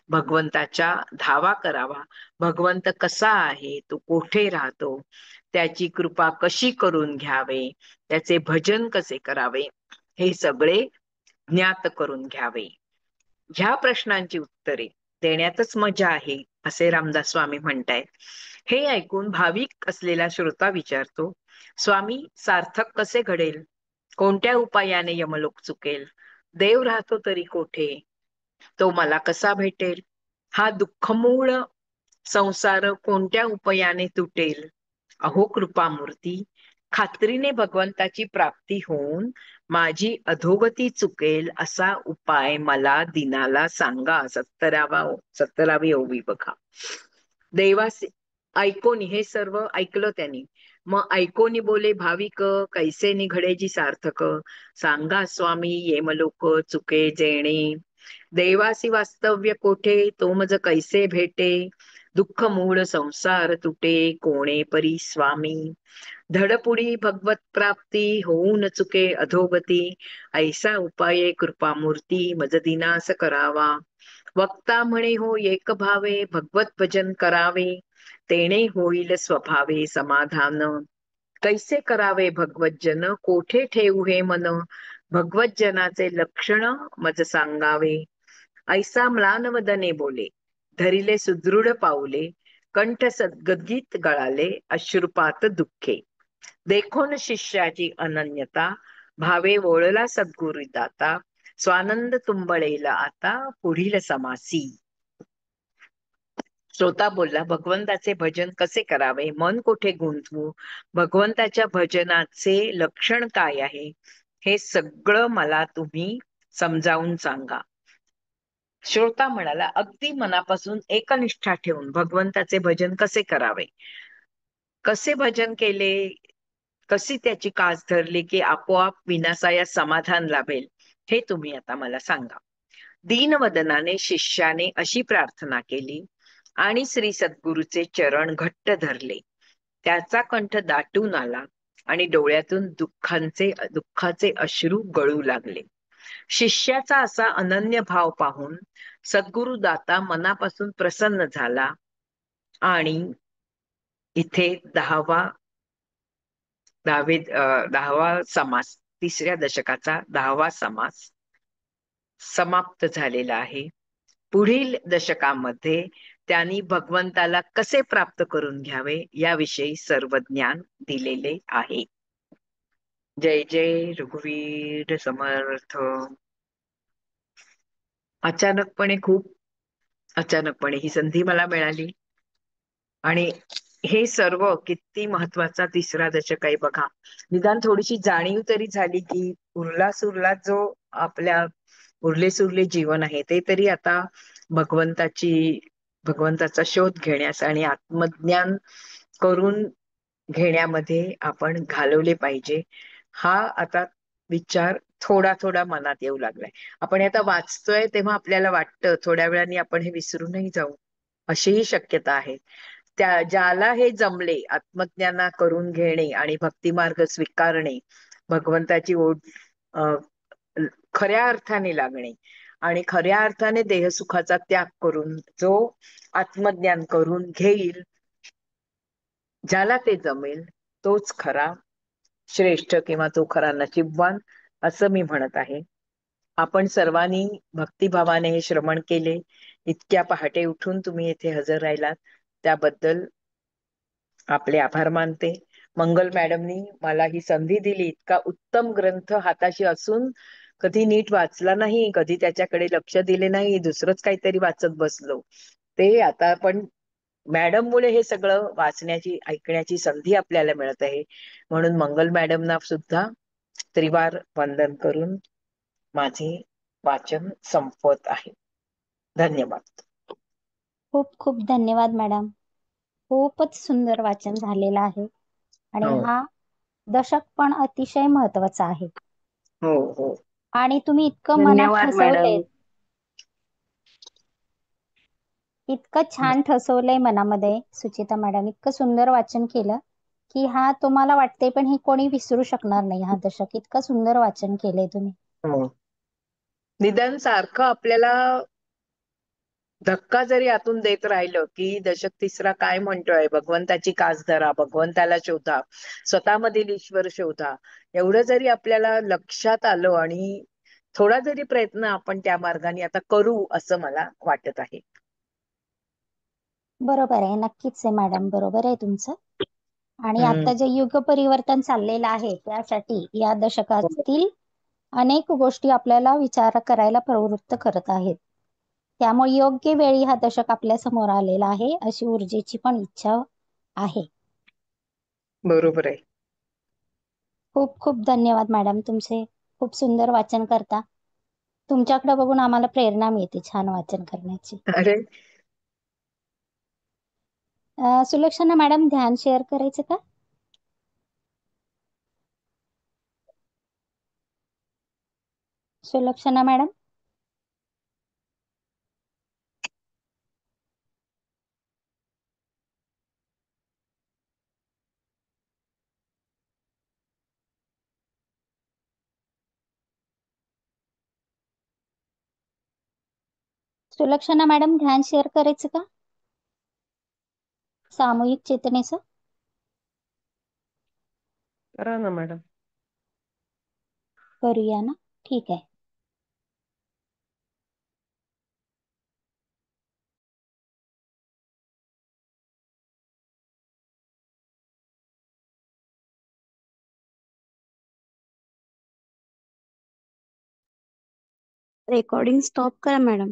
भगवंताच्या धावा करावा. भगवंत कसा आहे, तो कोठे राहतो, त्याची कृपा कशी करून घ्यावे, त्याचे भजन कसे करावे, हे सगळे ज्ञात करून घ्यावे. ह्या प्रश्नांची उत्तरे देण्यातच मजा आहे, असे रामदास स्वामी म्हणतायत. हे ऐकून भाविक असलेला श्रोता विचारतो, स्वामी, सार्थक कसे घडेल? कोणत्या उपायाने यमलोक चुकेल? देव राहतो तरी कोठे? तो मला कसा भेटेल? हा दुःखमूळ संसार कोणत्या उपायाने तुटेल? अहो कृपामूर्ती, खात्रीने भगवंताची प्राप्ती होऊन माझी अधोगती चुकेल असा उपाय मला दिनाला सांगा. 17वी ओवी बघा. देवास ऐकोनी, हे सर्व ऐकलं त्यांनी. मग ऐकोनी बोले भाविक, कैसे निघडे जी सार्थक? सांगा स्वामी, येमलोक चुके जेणे. देवासी वास्तव्य कोठे, तो मज कैसे भेटे? दुःख मूळ संसार तुटे, कोणे परी स्वामी. धडपुडी भगवत प्राप्ती, होऊन चुके अधोगती. ऐसा उपाये कृपामूर्ती, मज दिनास करावा. वक्ता म्हणे हो एक भावे, भगवत भजन करावे. तेणे होईल स्वभावे समाधान. कैसे करावे भगवत जन, कोठे ठेवू हे मन? भगवत जनाचे लक्षण मज सांगावे. ऐसा म्लान वदने बोले, धरिले सुदृढ पाऊले. कंठ सद्गदित गळाले, अश्रुपात दुःखे. देखोन शिष्याची अनन्यता, भावे वळला सद्गुरु दाता. स्वानंद तुंबळेला आता, पुढील समासी. श्रोता बोलला, भगवंताचे भजन कसे करावे, मन कोठे गुंतवू, भगवंताच्या भजनाचे लक्षण काय आहे, हे सगळं मला तुम्ही समजावून सांगा. श्रोता म्हणाला, अगदी मनापासून एकनिष्ठा ठेवून भगवंताचे भजन कसे करावे, कसे भजन केले, कशी त्याची कास धरली की आपोआप विनासायास समाधान लाभेल, हे तुम्ही आता मला सांगा. दीनवदनाने शिष्याने अशी प्रार्थना केली आणि श्री सद्गुरूचे चरण घट्ट धरले. त्याचा कंठ दाटून आला आणि डोळ्यातून दुःखाचे अश्रू गळू लागले. शिष्याचा असा अनन्य भाव पाहून सद्गुरु दाता मनापासून प्रसन्न झाला आणि इथे दहावा समास, तिसऱ्या दशकाचा 10वा समास समाप्त झालेला आहे. पुढील दशकामध्ये त्यांनी भगवंताला कसे प्राप्त करून घ्यावे याविषयी सर्व ज्ञान दिलेले आहे. जय जय रघुवीर समर्थ. खूप अचानकपणे ही संधी मला मिळाली आणि हे सर्व किती महत्वाचा तिसरा दशक आहे बघा. निदान थोडीशी जाणीव तरी झाली की उरला जो आपल्या उरले सुरले जीवन आहे ते तरी आता भगवंताचा शोध घेण्यास आणि आत्मज्ञान करून घेण्यामध्ये आपण घालवले पाहिजे. हा आता विचार थोडा थोडा मनात येऊ लागलाय. आपण आता वाचतोय तेव्हा आपल्याला वाटतं थोड्या वेळाने आपण हे विसरूनही जाऊ, अशीही शक्यता आहे. ज्याला हे जमले, आत्मज्ञाना करून घेणे आणि भक्तिमार्ग स्वीकारणे, भगवंताची ओढ खऱ्या अर्थाने लागणे आणि खऱ्या अर्थाने देहसुखाचा त्याग करून जो आत्मज्ञान करून घेईल, ज्याला ते जमेल तोच खरा श्रेष्ठ किंवा तो खरा नशीबवान असं मी म्हणत आहे. आपण सर्वांनी भक्तिभावाने हे श्रवण केले. इतक्या पहाटे उठून तुम्ही येथे हजर राहिलात त्याबद्दल आपले आभार मानते. मंगल मॅडमनी मला ही संधी दिली. इतका उत्तम ग्रंथ हाताशी असून कधी नीट वाचला नाही, कधी त्याच्याकडे लक्ष दिले नाही, दुसरंच काहीतरी वाचत बसलो. ते आता पण मॅडम मुळे हे सगळं वाचण्याची ऐकण्याची संधी आपल्याला मिळत आहे. म्हणून मंगल मॅडमना सुद्धा त्रिवार वंदन करून माझे वाचन संपवत आहे. धन्यवाद. खूप खूप धन्यवाद मॅडम. खूपच सुंदर वाचन झालेलं आहे आणि हो हा दशक पण अतिशय महत्वाचा आहे. हो हो. आणि तुम्ही इतकं मनात धन्यवाद ठसवलेत, मॅडम. इतकं छान ठसवलंय मनामध्ये सुचिता मॅडम, इतकं सुंदर वाचन केलं की हा तुम्हाला वाटते पण हे कोणी विसरू शकणार नाही. हा दशक इतकं सुंदर वाचन केलंय तुम्ही. हो. निदान सारखं आपल्याला धक्का जरी आतून देत राहिलं की दशक तिसरा काय म्हणतोय, भगवंताची कास धरा, भगवंताला शोधा, स्वतःमधील ईश्वर शोधा, एवढं जरी आपल्याला लक्षात आलं आणि थोडा जरी प्रयत्न आपण त्या मार्गाने आता करू असं मला वाटत आहे. बरोबर आहे, नक्कीच आहे मॅडम, बरोबर आहे तुमचं. आणि हम्म. आता जे युग परिवर्तन चाललेलं आहे त्यासाठी या दशकातील अनेक गोष्टी आपल्याला विचार करायला प्रवृत्त करत आहेत. त्यामुळे योग्य वेळी हा दशक आपल्या समोर आलेला आहे अशी ऊर्जेची पण इच्छा आहे. बरोबर आहे. खूप खूप धन्यवाद मॅडम, तुमचे खूप सुंदर वाचन करता. तुमच्याकडे बघून आम्हाला प्रेरणा मिळते छान वाचन करण्याची. अरे सुलक्षणा मॅडम, ध्यान शेअर करायचं का? सुलक्षणा मॅडम, सुलक्षणा मॅडम, ध्यान शेअर करायचं का सामूहिक चेतनेचं? करा ना मॅडम. करूया ना, ठीक आहे. रेकॉर्डिंग स्टॉप करा मॅडम.